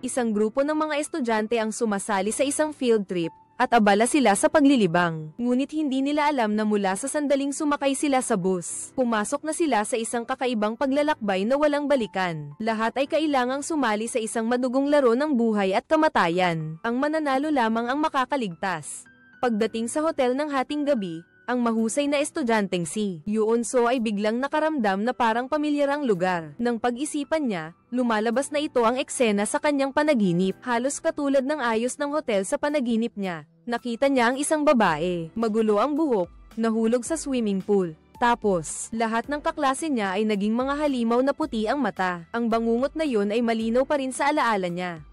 Isang grupo ng mga estudyante ang sumasali sa isang field trip, at abala sila sa paglilibang. Ngunit hindi nila alam na mula sa sandaling sumakay sila sa bus, pumasok na sila sa isang kakaibang paglalakbay na walang balikan. Lahat ay kailangang sumali sa isang madugong laro ng buhay at kamatayan. Ang mananalo lamang ang makakaligtas. Pagdating sa hotel ng hating gabi, ang mahusay na estudyanteng si Yoon-so ay biglang nakaramdam na parang pamilyar ang lugar. Nang pag-isipan niya, lumalabas na ito ang eksena sa kanyang panaginip. Halos katulad ng ayos ng hotel sa panaginip niya. Nakita niya ang isang babae, magulo ang buhok, nahulog sa swimming pool. Tapos, lahat ng kaklase niya ay naging mga halimaw na puti ang mata. Ang bangungot na yun ay malinaw pa rin sa alaala niya.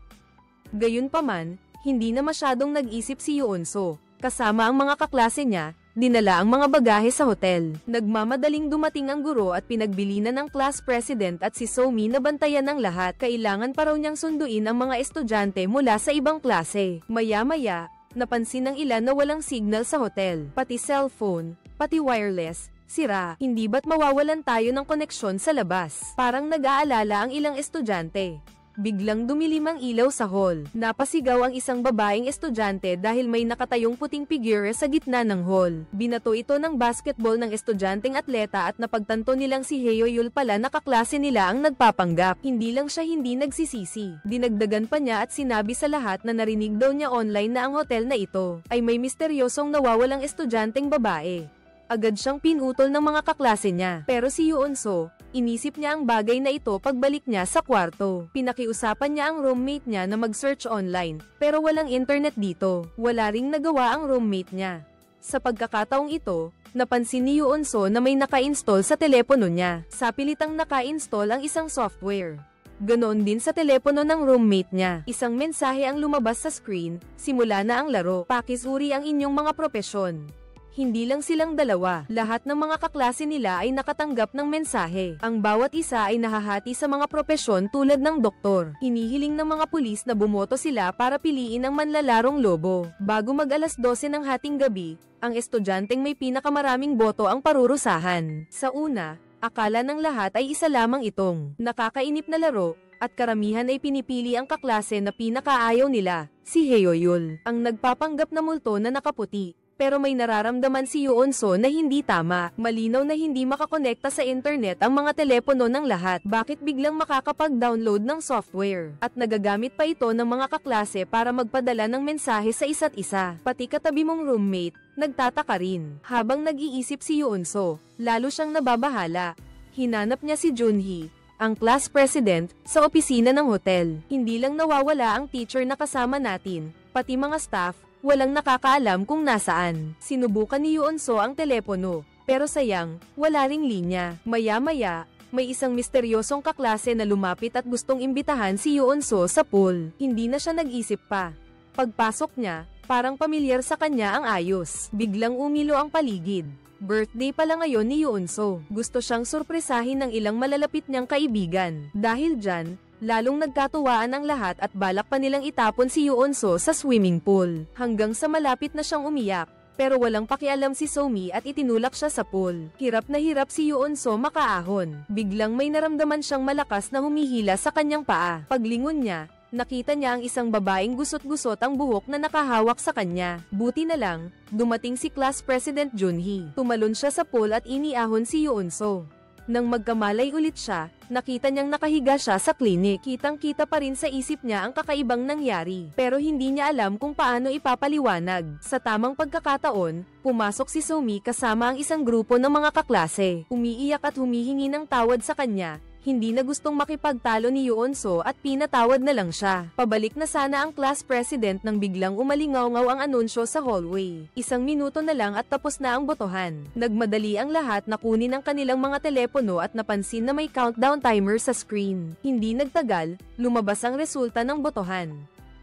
Gayunpaman, hindi na masyadong nag-isip si Yoon-so. Kasama ang mga kaklase niya, dinala ang mga bagahe sa hotel. Nagmamadaling dumating ang guro at pinagbilinan ng class president at si Somi na bantayan ng lahat. Kailangan pa raw niyang sunduin ang mga estudyante mula sa ibang klase. Maya-maya, napansin ng ilan na walang signal sa hotel. Pati cellphone, pati wireless, sira. Hindi ba't mawawalan tayo ng koneksyon sa labas? Parang nag-aalala ang ilang estudyante. Biglang dumilim ang ilaw sa hall. Napasigaw ang isang babaeng estudyante dahil may nakatayong puting figure sa gitna ng hall. Binato ito ng basketball ng estudyanteng atleta at napagtanto nilang si Haeyoyul pala na kaklase nila ang nagpapanggap. Hindi lang siya hindi nagsisisi. Dinagdagan pa niya at sinabi sa lahat na narinig daw niya online na ang hotel na ito ay may misteryosong nawawalang estudyanteng babae. Agad siyang pinutol ng mga kaklase niya. Pero si Yoon-so, inisip niya ang bagay na ito pagbalik niya sa kwarto. Pinakiusapan niya ang roommate niya na mag-search online, pero walang internet dito. Wala ring nagawa ang roommate niya. Sa pagkakataong ito, napansin ni Yoon-so na may naka-install sa telepono niya. Sa pilitang naka-install ang isang software. Ganoon din sa telepono ng roommate niya. Isang mensahe ang lumabas sa screen, simula na ang laro. Pakisuri ang inyong mga propesyon. Hindi lang silang dalawa, lahat ng mga kaklase nila ay nakatanggap ng mensahe. Ang bawat isa ay nahahati sa mga propesyon tulad ng doktor. Hinihiling ng mga pulis na bumoto sila para piliin ang manlalarong lobo. Bago mag-alas 12 ng hating gabi, ang estudyanteng may pinakamaraming boto ang parurusahan. Sa una, akala ng lahat ay isa lamang itong nakakainip na laro, at karamihan ay pinipili ang kaklase na pinakaayaw nila, si Haeyoyul, ang nagpapanggap na multo na nakaputi. Pero may nararamdaman si Yoon-so na hindi tama. Malinaw na hindi makakonekta sa internet ang mga telepono ng lahat. Bakit biglang makakapag-download ng software? At nagagamit pa ito ng mga kaklase para magpadala ng mensahe sa isa't isa. Pati katabi mong roommate, nagtataka rin. Habang nag-iisip si Yoon-so, lalo siyang nababahala. Hinanap niya si Junhee, ang class president, sa opisina ng hotel. Hindi lang nawawala ang teacher na kasama natin, pati mga staff, walang nakakaalam kung nasaan. Sinubukan ni Yoon-so ang telepono, pero sayang, wala ring linya. Maya-maya, may isang misteryosong kaklase na lumapit at gustong imbitahan si Yoon-so sa pool. Hindi na siya nag-isip pa. Pagpasok niya, parang pamilyar sa kanya ang ayos. Biglang umilo ang paligid. Birthday pala ngayon ni Yoon-so. Gusto siyang surpresahin ng ilang malalapit niyang kaibigan. Dahil dyan, lalong nagkatuwaan ang lahat at balak pa nilang itapon si Yoon-so sa swimming pool. Hanggang sa malapit na siyang umiyak, pero walang pakialam si Somi at itinulak siya sa pool. Hirap na hirap si Yoon-so makaahon. Biglang may naramdaman siyang malakas na humihila sa kanyang paa. Paglingon niya, nakita niya ang isang babaeng gusot-gusot ang buhok na nakahawak sa kanya. Buti na lang, dumating si Class President Junhee. Tumalon siya sa pool at iniahon si Yoon-so. Nang magkamalay ulit siya, nakita niyang nakahiga siya sa klinik. Kitang-kita pa rin sa isip niya ang kakaibang nangyari. Pero hindi niya alam kung paano ipapaliwanag. Sa tamang pagkakataon, pumasok si Somi kasama ang isang grupo ng mga kaklase. Umiiyak at humihingi ng tawad sa kanya. Hindi na gustong makipagtalo ni Yoon-so at pinatawad na lang siya. Pabalik na sana ang class president nang biglang umalingaw-ngaw ang anunsyo sa hallway. 1 minuto na lang at tapos na ang botohan. Nagmadali ang lahat na kunin ang kanilang mga telepono at napansin na may countdown timer sa screen. Hindi nagtagal, lumabas ang resulta ng botohan.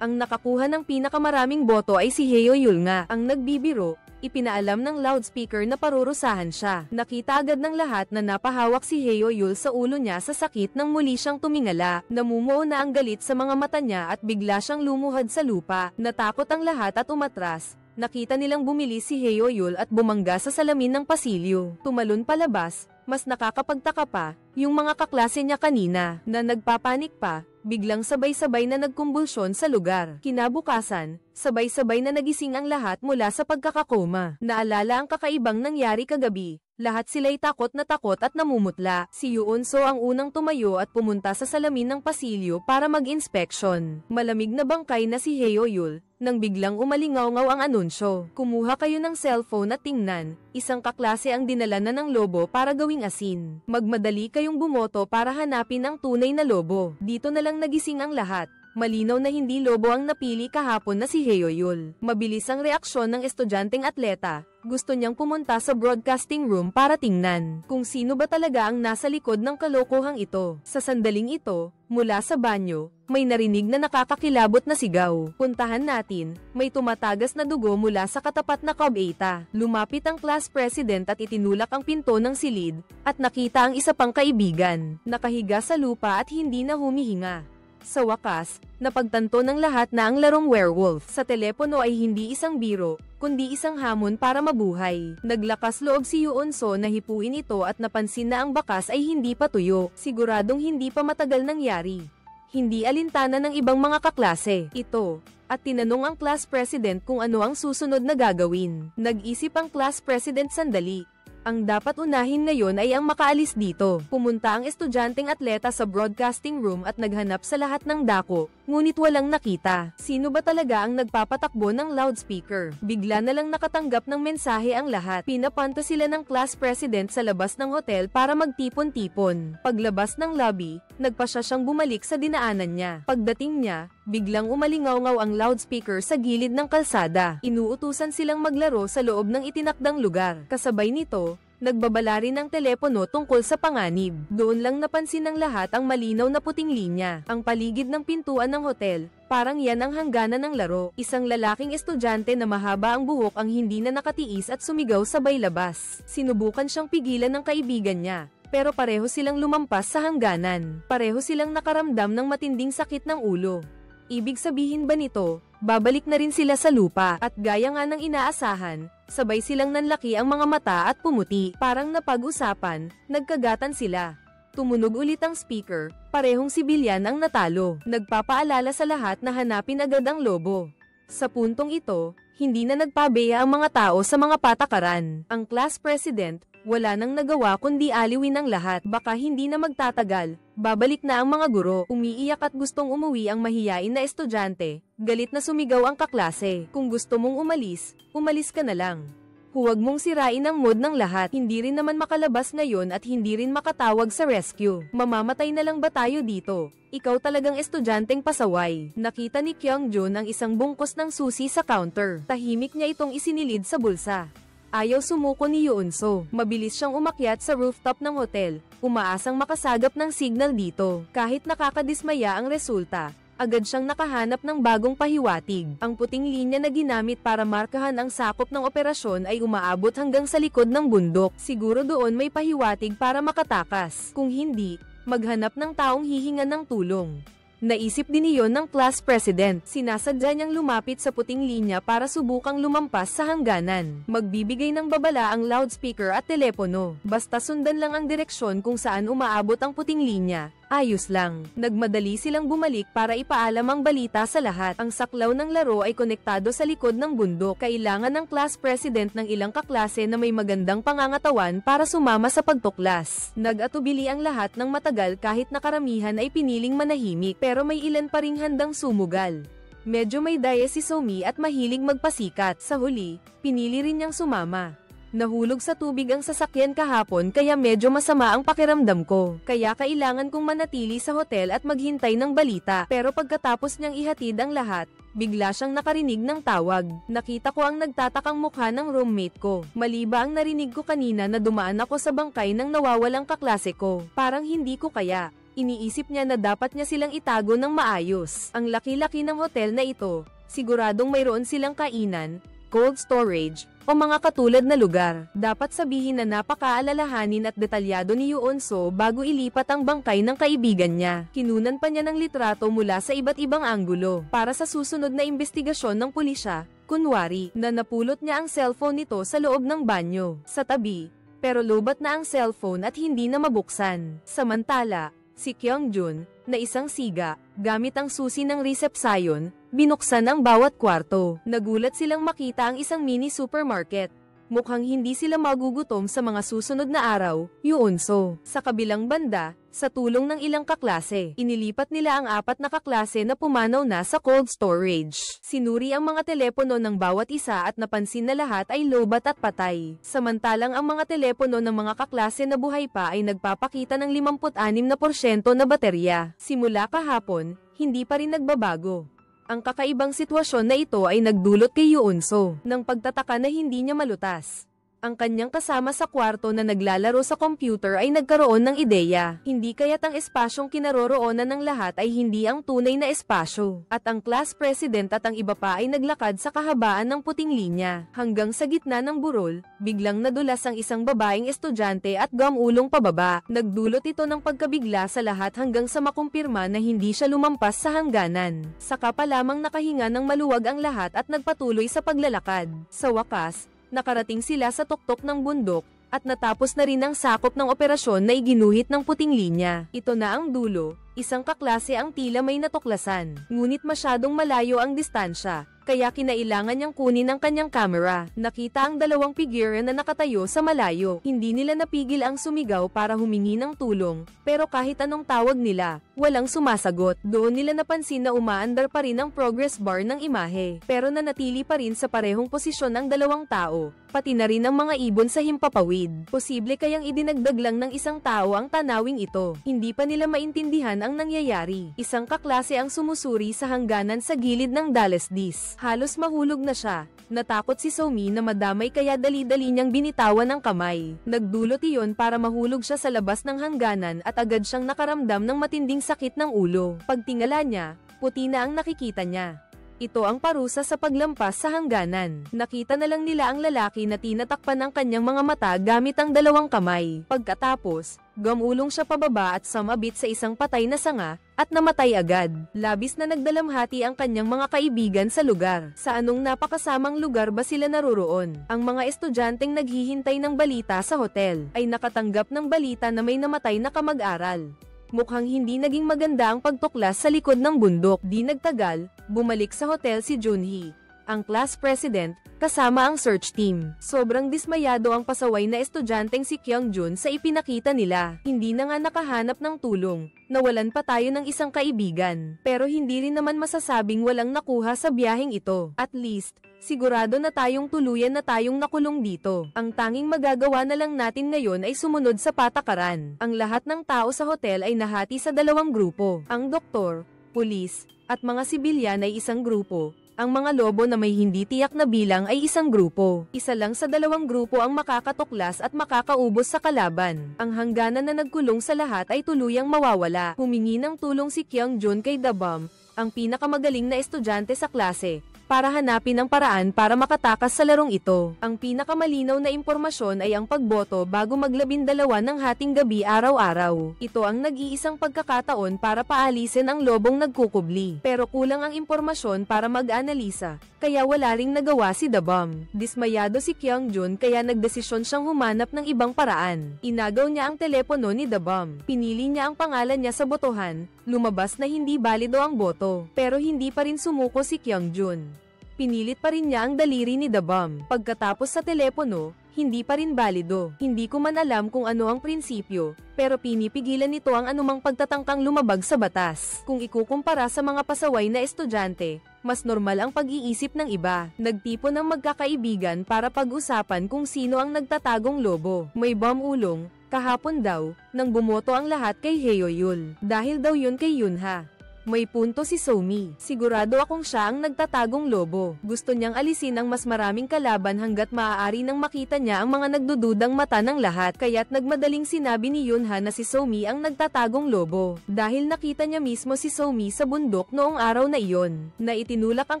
Ang nakakuha ng pinakamaraming boto ay si Haeyoyul nga. Ang nagbibiro, ipinaalam ng loudspeaker na parurusahan siya. Nakita agad ng lahat na napahawak si Haeyoyul sa ulo niya sa sakit nang muli siyang tumingala. Namumuo na ang galit sa mga mata niya at bigla siyang lumuhad sa lupa. Natakot ang lahat at umatras. Nakita nilang bumili si Haeyoyul at bumangga sa salamin ng pasilyo. Tumalon palabas. Mas nakakapagtaka pa, yung mga kaklase niya kanina, na nagpapanik pa, biglang sabay-sabay na nagkumbulsyon sa lugar. Kinabukasan, sabay-sabay na nagising ang lahat mula sa pagkakakoma. Naalala ang kakaibang nangyari kagabi. Lahat sila'y takot at namumutla. Si Yoon-so ang unang tumayo at pumunta sa salamin ng pasilyo para mag-inspeksyon. Malamig na bangkay na si Heo-yul, nang biglang umalingaw-ngaw ang anunsyo. Kumuha kayo ng cellphone at tingnan, isang kaklase ang dinala na ng lobo para gawing asin. Magmadali kayong bumoto para hanapin ang tunay na lobo. Dito na lang nagising ang lahat. Malinaw na hindi lobo ang napili kahapon na si Heo-yul. Mabilis ang reaksyon ng estudyanteng atleta. Gusto niyang pumunta sa broadcasting room para tingnan kung sino ba talaga ang nasa likod ng kalokohang ito. Sa sandaling ito, mula sa banyo, may narinig na nakakakilabot na sigaw. Puntahan natin, may tumatagas na dugo mula sa katapat na kubeta. Lumapit ang class president at itinulak ang pinto ng silid, at nakita ang isa pang kaibigan. Nakahiga sa lupa at hindi na humihinga. Sa wakas, napagtanto ng lahat na ang larong werewolf sa telepono ay hindi isang biro, kundi isang hamon para mabuhay. Naglakas loob si Yoon-so na hipuin ito at napansin na ang bakas ay hindi pa tuyo. Siguradong hindi pa matagal nangyari. Hindi alintana ng ibang mga kaklase ito, at tinanong ang class president kung ano ang susunod na gagawin. Nag-isip ang class president sandali. Ang dapat unahin ngayon ay ang makaalis dito. Pumunta ang estudyanteng atleta sa broadcasting room at naghanap sa lahat ng dako, ngunit walang nakita. Sino ba talaga ang nagpapatakbo ng loudspeaker? Bigla na lang nakatanggap ng mensahe ang lahat. Pinapunta sila ng class president sa labas ng hotel para magtipon-tipon. Paglabas ng lobby, nagpasya siyang bumalik sa dinaanan niya. Pagdating niya, biglang umalingaw-ngaw ang loudspeaker sa gilid ng kalsada. Inuutusan silang maglaro sa loob ng itinakdang lugar. Kasabay nito, nagbabala rin ng telepono tungkol sa panganib. Doon lang napansin ng lahat ang malinaw na puting linya. Ang paligid ng pintuan ng hotel, parang yan ang hangganan ng laro. Isang lalaking estudyante na mahaba ang buhok ang hindi na nakatiis at sumigaw sabay labas. Sinubukan siyang pigilan ng kaibigan niya, pero pareho silang lumampas sa hangganan. Pareho silang nakaramdam ng matinding sakit ng ulo. Ibig sabihin ba nito, babalik na rin sila sa lupa? At gaya nga ng inaasahan, sabay silang nanlaki ang mga mata at pumuti. Parang napag-usapan, nagkagatan sila. Tumunog ulit ang speaker, parehong sibilyan ang natalo. Nagpapaalala sa lahat na hanapin agad ang lobo. Sa puntong ito, hindi na nagpabeya ang mga tao sa mga patakaran. Ang class president, wala nang nagawa kundi aliwin ang lahat. Baka hindi na magtatagal, babalik na ang mga guro. Umiiyak at gustong umuwi ang mahiyain na estudyante. Galit na sumigaw ang kaklase. Kung gusto mong umalis, umalis ka na lang. Huwag mong sirain ang mood ng lahat. Hindi rin naman makalabas ngayon at hindi rin makatawag sa rescue. Mamamatay na lang ba tayo dito? Ikaw talagang estudyanteng pasaway. Nakita ni Kyung-jun ang isang bungkos ng susi sa counter. Tahimik niya itong isinilid sa bulsa. Ayaw sumuko ni Yoon-so. Mabilis siyang umakyat sa rooftop ng hotel, umaasang makasagap ng signal dito. Kahit nakakadismaya ang resulta, agad siyang nakahanap ng bagong pahiwatig. Ang puting linya na ginamit para markahan ang sakop ng operasyon ay umaabot hanggang sa likod ng bundok. Siguro doon may pahiwatig para makatakas. Kung hindi, maghanap ng taong hihingan ng tulong. Naisip din iyon ng class president. Sinasadya niyang lumapit sa puting linya para subukang lumampas sa hangganan. Magbibigay ng babala ang loudspeaker at telepono. Basta sundan lang ang direksyon kung saan umaabot ang puting linya. Ayos lang. Nagmadali silang bumalik para ipaalam ang balita sa lahat. Ang saklaw ng laro ay konektado sa likod ng bundok. Kailangan ng class president ng ilang kaklase na may magandang pangangatawan para sumama sa pagtuklas. Nag-atubili ang lahat ng matagal kahit na karamihan ay piniling manahimik, pero may ilan pa ring handang sumugal. Medyo may daya si Somi at mahilig magpasikat. Sa huli, pinili rin niyang sumama. Nahulog sa tubig ang sasakyan kahapon kaya medyo masama ang pakiramdam ko. Kaya kailangan kong manatili sa hotel at maghintay ng balita. Pero pagkatapos niyang ihatid ang lahat, bigla siyang nakarinig ng tawag. Nakita ko ang nagtatakang mukha ng roommate ko. Mali ba ang narinig ko kanina na dumaan ako sa bangkay ng nawawalang kaklase ko? Parang hindi ko kaya. Iniisip niya na dapat niya silang itago ng maayos. Ang laki-laki ng hotel na ito, siguradong mayroon silang kainan, cold storage, o mga katulad na lugar. Dapat sabihin na napakaalalahanin at detalyado ni Yoon-so bago ilipat ang bangkay ng kaibigan niya. Kinunan pa niya ng litrato mula sa iba't ibang anggulo. Para sa susunod na investigasyon ng pulisya, kunwari, na napulot niya ang cellphone nito sa loob ng banyo, sa tabi, pero lobat na ang cellphone at hindi na mabuksan. Samantala, Si Kyungjun, na isang siga, gamit ang susi ng resepsyon, binuksan ang bawat kwarto. Nagulat silang makita ang isang mini supermarket. Mukhang hindi sila magugutom sa mga susunod na araw, Yuunso. Sa kabilang banda, sa tulong ng ilang kaklase, inilipat nila ang 4 na kaklase na pumanaw na sa cold storage. Sinuri ang mga telepono ng bawat isa at napansin na lahat ay lobat at patay. Samantalang ang mga telepono ng mga kaklase na buhay pa ay nagpapakita ng 56% na baterya. Simula kahapon, hindi pa rin nagbabago. Ang kakaibang sitwasyon na ito ay nagdulot kay Yuunso ng pagtataka na hindi niya malutas. Ang kanyang kasama sa kwarto na naglalaro sa computer ay nagkaroon ng ideya. Hindi kaya't ang espasyong kinaroroonan ng lahat ay hindi ang tunay na espasyo. At ang class president at ang iba pa ay naglakad sa kahabaan ng puting linya. Hanggang sa gitna ng burol, biglang nadulas ang isang babaeng estudyante at gumulong pababa. Nagdulot ito ng pagkabigla sa lahat hanggang sa makumpirma na hindi siya lumampas sa hangganan. Saka pa lamang nakahinga ng maluwag ang lahat at nagpatuloy sa paglalakad. Sa wakas, nakarating sila sa tuktok ng bundok, at natapos na rin ang sakop ng operasyon na iginuhit ng puting linya. Ito na ang dulo, isang kaklase ang tila may natuklasan, ngunit masyadong malayo ang distansya, kaya kinailangan niyang kunin ang kanyang camera. Nakita ang 2 figure na nakatayo sa malayo. Hindi nila napigil ang sumigaw para humingi ng tulong, pero kahit anong tawag nila, walang sumasagot. Doon nila napansin na umaandar pa rin ang progress bar ng imahe, pero nanatili pa rin sa parehong posisyon ang 2 tao, pati na rin ang mga ibon sa himpapawid. Posible kayang idinagdag lang ng isang tao ang tanawing ito. Hindi pa nila maintindihan ang nangyayari. Isang kaklase ang sumusuri sa hangganan sa gilid ng Dalesdis. Halos mahulog na siya. Natakot si Somi na madamay kaya dali-dali niyang binitawan ang kamay. Nagdulot iyon para mahulog siya sa labas ng hangganan at agad siyang nakaramdam ng matinding sakit ng ulo. Pagtingala niya, puti na ang nakikita niya. Ito ang parusa sa paglampas sa hangganan. Nakita na lang nila ang lalaki na tinatakpan ng kanyang mga mata gamit ang 2 kamay. Pagkatapos, gumulong siya pababa at sumabit sa isang patay na sanga, at namatay agad. Labis na nagdalamhati ang kanyang mga kaibigan sa lugar. Sa anong napakasamang lugar ba sila naroroon? Ang mga estudyanteng naghihintay ng balita sa hotel, ay nakatanggap ng balita na may namatay na kamag-aral. Mukhang hindi naging maganda ang pagtuklas sa likod ng bundok. Di nagtagal, bumalik sa hotel si Junhee, ang class president, kasama ang search team. Sobrang dismayado ang pasaway na estudyanteng si Kyungjun sa ipinakita nila. Hindi na nga nakahanap ng tulong. Nawalan pa tayo ng isang kaibigan. Pero hindi rin naman masasabing walang nakuha sa biyaheng ito. At least, sigurado na tayong tuluyan na tayong nakulong dito. Ang tanging magagawa na lang natin ngayon ay sumunod sa patakaran. Ang lahat ng tao sa hotel ay nahati sa 2 grupo. Ang doktor, pulis, at mga sibilyan ay isang grupo. Ang mga lobo na may hindi tiyak na bilang ay isang grupo. Isa lang sa 2 grupo ang makakatuklas at makakaubos sa kalaban. Ang hangganan na nagkulong sa lahat ay tuluyang mawawala. Humingi ng tulong si Kyungjun kay Dabam, ang pinakamagaling na estudyante sa klase, para hanapin ang paraan para makatakas sa larong ito. Ang pinakamalinaw na impormasyon ay ang pagboto bago mag-12 ng hating gabi araw-araw. Ito ang nag-iisang pagkakataon para paalisin ang lobong nagkukubli. Pero kulang ang impormasyon para mag-analisa, kaya wala ring nagawa si Dabam. Dismayado si Kyungjun kaya nagdesisyon siyang humanap ng ibang paraan. Inagaw niya ang telepono ni Dabam. Pinili niya ang pangalan niya sa botohan. Lumabas na hindi balido ang boto, pero hindi pa rin sumuko si Kyungjun. Pinilit pa rin niya ang daliri ni Dabam. Pagkatapos sa telepono, hindi pa rin balido. Hindi ko man alam kung ano ang prinsipyo, pero pinipigilan nito ang anumang pagtatangkang lumabag sa batas. Kung ikukumpara sa mga pasaway na estudyante, mas normal ang pag-iisip ng iba. Nagtipon ng magkakaibigan para pag-usapan kung sino ang nagtatagong lobo. May bomb-ulong, kahapon daw, nang bumoto ang lahat kay Heoyul. Dahil daw yun kay Yunha. May punto si Somi. Sigurado akong siya ang nagtatagong lobo. Gusto niyang alisin ang mas maraming kalaban hanggat maaari nang makita niya ang mga nagdududang mata ng lahat. Kaya't nagmadaling sinabi ni Yunha na si Somi ang nagtatagong lobo. Dahil nakita niya mismo si Somi sa bundok noong araw na iyon, na itinulak ang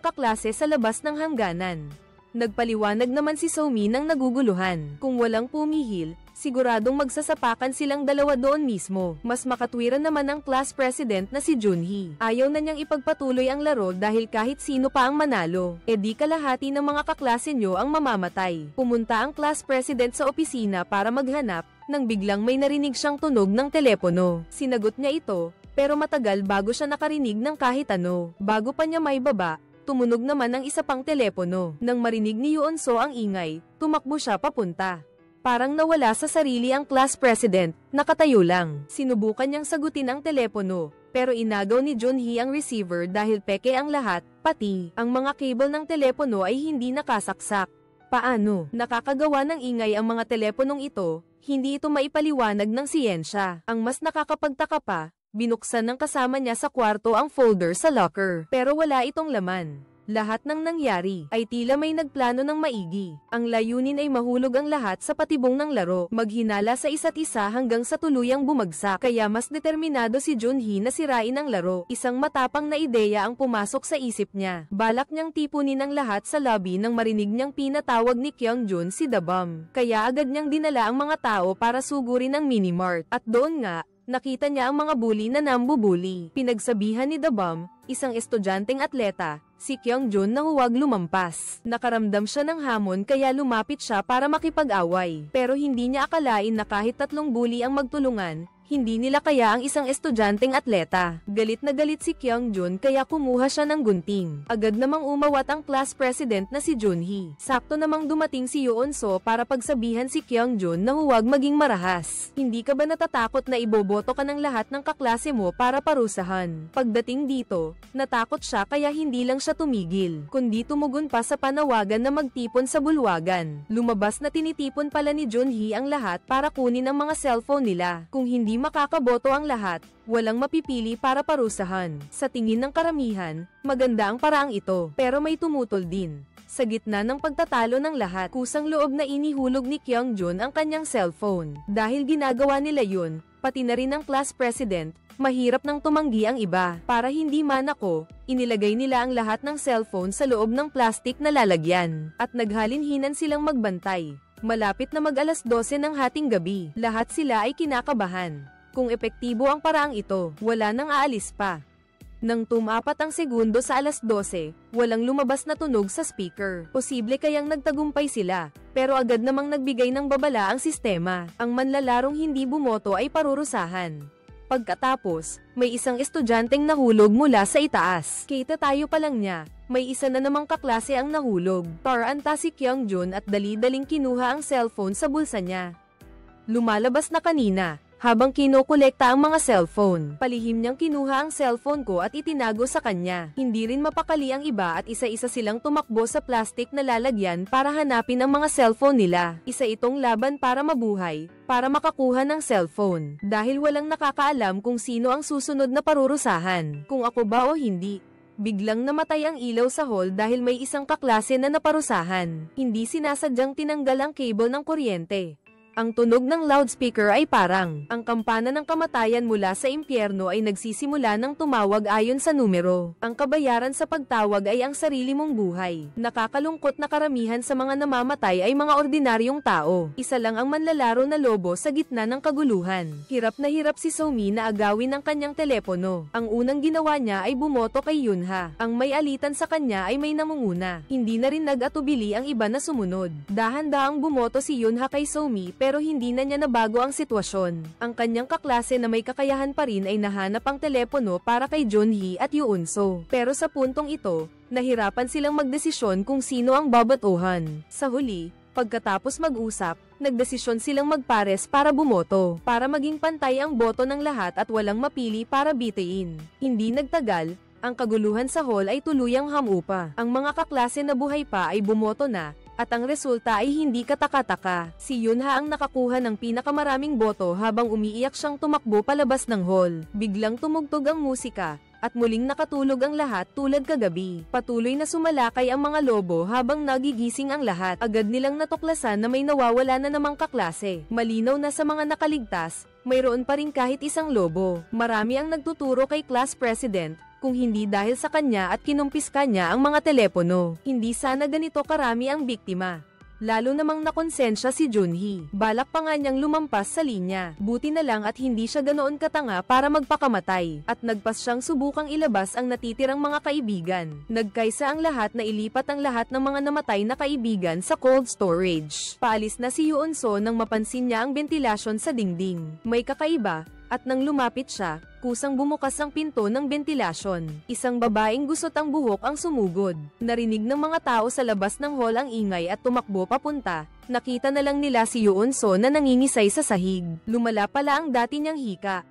kaklase sa labas ng hangganan. Nagpaliwanag naman si Somi ng naguguluhan. Kung walang pumihil, Siguradong magsasapakan silang dalawa doon mismo. Mas makatwiran naman ang class president na si Junhee. Ayaw na niyang ipagpatuloy ang laro dahil kahit sino pa ang manalo, edi kalahati ng mga kaklase nyo ang mamamatay. Pumunta ang class president sa opisina para maghanap, nang biglang may narinig siyang tunog ng telepono. Sinagot niya ito, pero matagal bago siya nakarinig ng kahit ano. Bago pa niya may baba, tumunog naman ang isa pang telepono. Nang marinig ni Yoon-so ang ingay, tumakbo siya papunta. Parang nawala sa sarili ang class president, nakatayo lang. Sinubukan niyang sagutin ang telepono, pero inagaw ni Junhee ang receiver dahil peke ang lahat, pati ang mga cable ng telepono ay hindi nakasaksak. Paano nakakagawa ng ingay ang mga teleponong ito? Hindi ito maipaliwanag ng siyensya. Ang mas nakakapagtaka pa, binuksan ng kasama niya sa kwarto ang folder sa locker, pero wala itong laman. Lahat ng nangyari ay tila may nagplano ng maigi. Ang layunin ay mahulog ang lahat sa patibong ng laro, maghinala sa isa't isa hanggang sa tuluyang bumagsak. Kaya mas determinado si Junhee na sirain ang laro. Isang matapang na ideya ang pumasok sa isip niya. Balak niyang tipunin ang lahat sa lobby nang marinig niyang pinatawag ni Kyungjun si The Bomb. Kaya agad niyang dinala ang mga tao para sugurin ang minimart. At doon nga, nakita niya ang mga bully na nambubuli. Pinagsabihan ni The Bomb, isang estudyanteng atleta, si Kyungjun na huwag lumampas. Nakaramdam siya ng hamon kaya lumapit siya para makipag-away. Pero hindi niya akalain na kahit 3 bully ang magtulungan, hindi nila kaya ang isang estudyanteng atleta. Galit na galit si Kyungjun kaya kumuha siya ng gunting. Agad namang umawat ang class president na si Junhee. Sakto namang dumating si Yoon-so para pagsabihan si Kyungjun na huwag maging marahas. Hindi ka ba natatakot na iboboto ka ng lahat ng kaklase mo para parusahan? Pagdating dito, natakot siya kaya hindi lang siya tumigil, kundi tumugon pa sa panawagan na magtipon sa bulwagan. Lumabas na tinitipon pala ni Junhee ang lahat para kunin ang mga cellphone nila. Kung hindi makakaboto ang lahat, walang mapipili para parusahan. Sa tingin ng karamihan, maganda ang paraang ito, pero may tumutol din. Sa gitna ng pagtatalo ng lahat, kusang loob na inihulog ni Kyungjun ang kanyang cellphone. Dahil ginagawa nila yun, pati na rin ang class president, mahirap nang tumanggi ang iba. Para hindi manako, inilagay nila ang lahat ng cellphone sa loob ng plastic na lalagyan, at naghalinhinan silang magbantay. Malapit na mag-alas 12 ng hating gabi, lahat sila ay kinakabahan. Kung epektibo ang paraang ito, wala nang aalis pa. Nang tumapat ang segundo sa alas 12, walang lumabas na tunog sa speaker. Posible kayang nagtagumpay sila, pero agad namang nagbigay ng babala ang sistema. Ang manlalarong hindi bumoto ay parurusahan. Pagkatapos, may isang estudyanteng nahulog mula sa itaas. Kita tayo pa lang niya, may isa na namang kaklase ang nahulog. Taranta si Kyungjun at dali-daling kinuha ang cellphone sa bulsa niya. Lumalabas na kanina, habang kinokolekta ang mga cellphone. Palihim niyang kinuha ang cellphone ko at itinago sa kanya. Hindi rin mapakali ang iba at isa-isa silang tumakbo sa plastic na lalagyan para hanapin ang mga cellphone nila. Isa itong laban para mabuhay, para makakuha ng cellphone. Dahil walang nakakaalam kung sino ang susunod na parurusahan, kung ako ba o hindi. Biglang namatay ang ilaw sa hall dahil may isang kaklase na naparusahan. Hindi sinasadyang tinanggal ang cable ng kuryente. Ang tunog ng loudspeaker ay parang ang kampana ng kamatayan mula sa impyerno ay nagsisimula ng tumawag ayon sa numero. Ang kabayaran sa pagtawag ay ang sarili mong buhay. Nakakalungkot na karamihan sa mga namamatay ay mga ordinaryong tao. Isa lang ang manlalaro na lobo sa gitna ng kaguluhan. Hirap na hirap si Somi na agawin ang kanyang telepono. Ang unang ginawa niya ay bumoto kay Yunha. Ang may alitan sa kanya ay may namunguna. Hindi na rin nag-atubili ang iba na sumunod. Dahan-dahang bumoto si Yunha kay Somi pero hindi na niya nabago ang sitwasyon. Ang kanyang kaklase na may kakayahan pa rin ay nahanap ang telepono para kay Junhee at Yoon-so. Pero sa puntong ito, nahirapan silang magdesisyon kung sino ang babatuhan. Sa huli, pagkatapos mag-usap, nagdesisyon silang magpares para bumoto, para maging pantay ang boto ng lahat at walang mapili para bitiin. Hindi nagtagal, ang kaguluhan sa hall ay tuluyang hamupa. Ang mga kaklase na buhay pa ay bumoto na, at ang resulta ay hindi kataka-taka. Si Yunha ang nakakuha ng pinakamaraming boto habang umiiyak siyang tumakbo palabas ng hall. Biglang tumugtog ang musika, at muling nakatulog ang lahat tulad kagabi. Patuloy na sumalakay ang mga lobo habang nagigising ang lahat. Agad nilang natuklasan na may nawawala na namang kaklase. Malinaw na sa mga nakaligtas, mayroon pa rin kahit isang lobo. Marami ang nagtuturo kay class president, kung hindi dahil sa kanya at kinumpis kanya ang mga telepono. Hindi sana ganito karami ang biktima. Lalo namang nakonsensya si Junhee. Balak pa nga niyang lumampas sa linya. Buti na lang at hindi siya ganoon katanga para magpakamatay. At nagpas siyang subukang ilabas ang natitirang mga kaibigan. Nagkaisa ang lahat na ilipat ang lahat ng mga namatay na kaibigan sa cold storage. Paalis na si Yoon-so nang mapansin niya ang bentilasyon sa dingding. May kakaiba. At nang lumapit siya, kusang bumukas ang pinto ng bentilasyon. Isang babaeng gusot ang buhok ang sumugod. Narinig ng mga tao sa labas ng hall ang ingay at tumakbo papunta. Nakita na lang nila si Yoon-so na nangingisay sa sahig. Lumala pala ang dati niyang hika.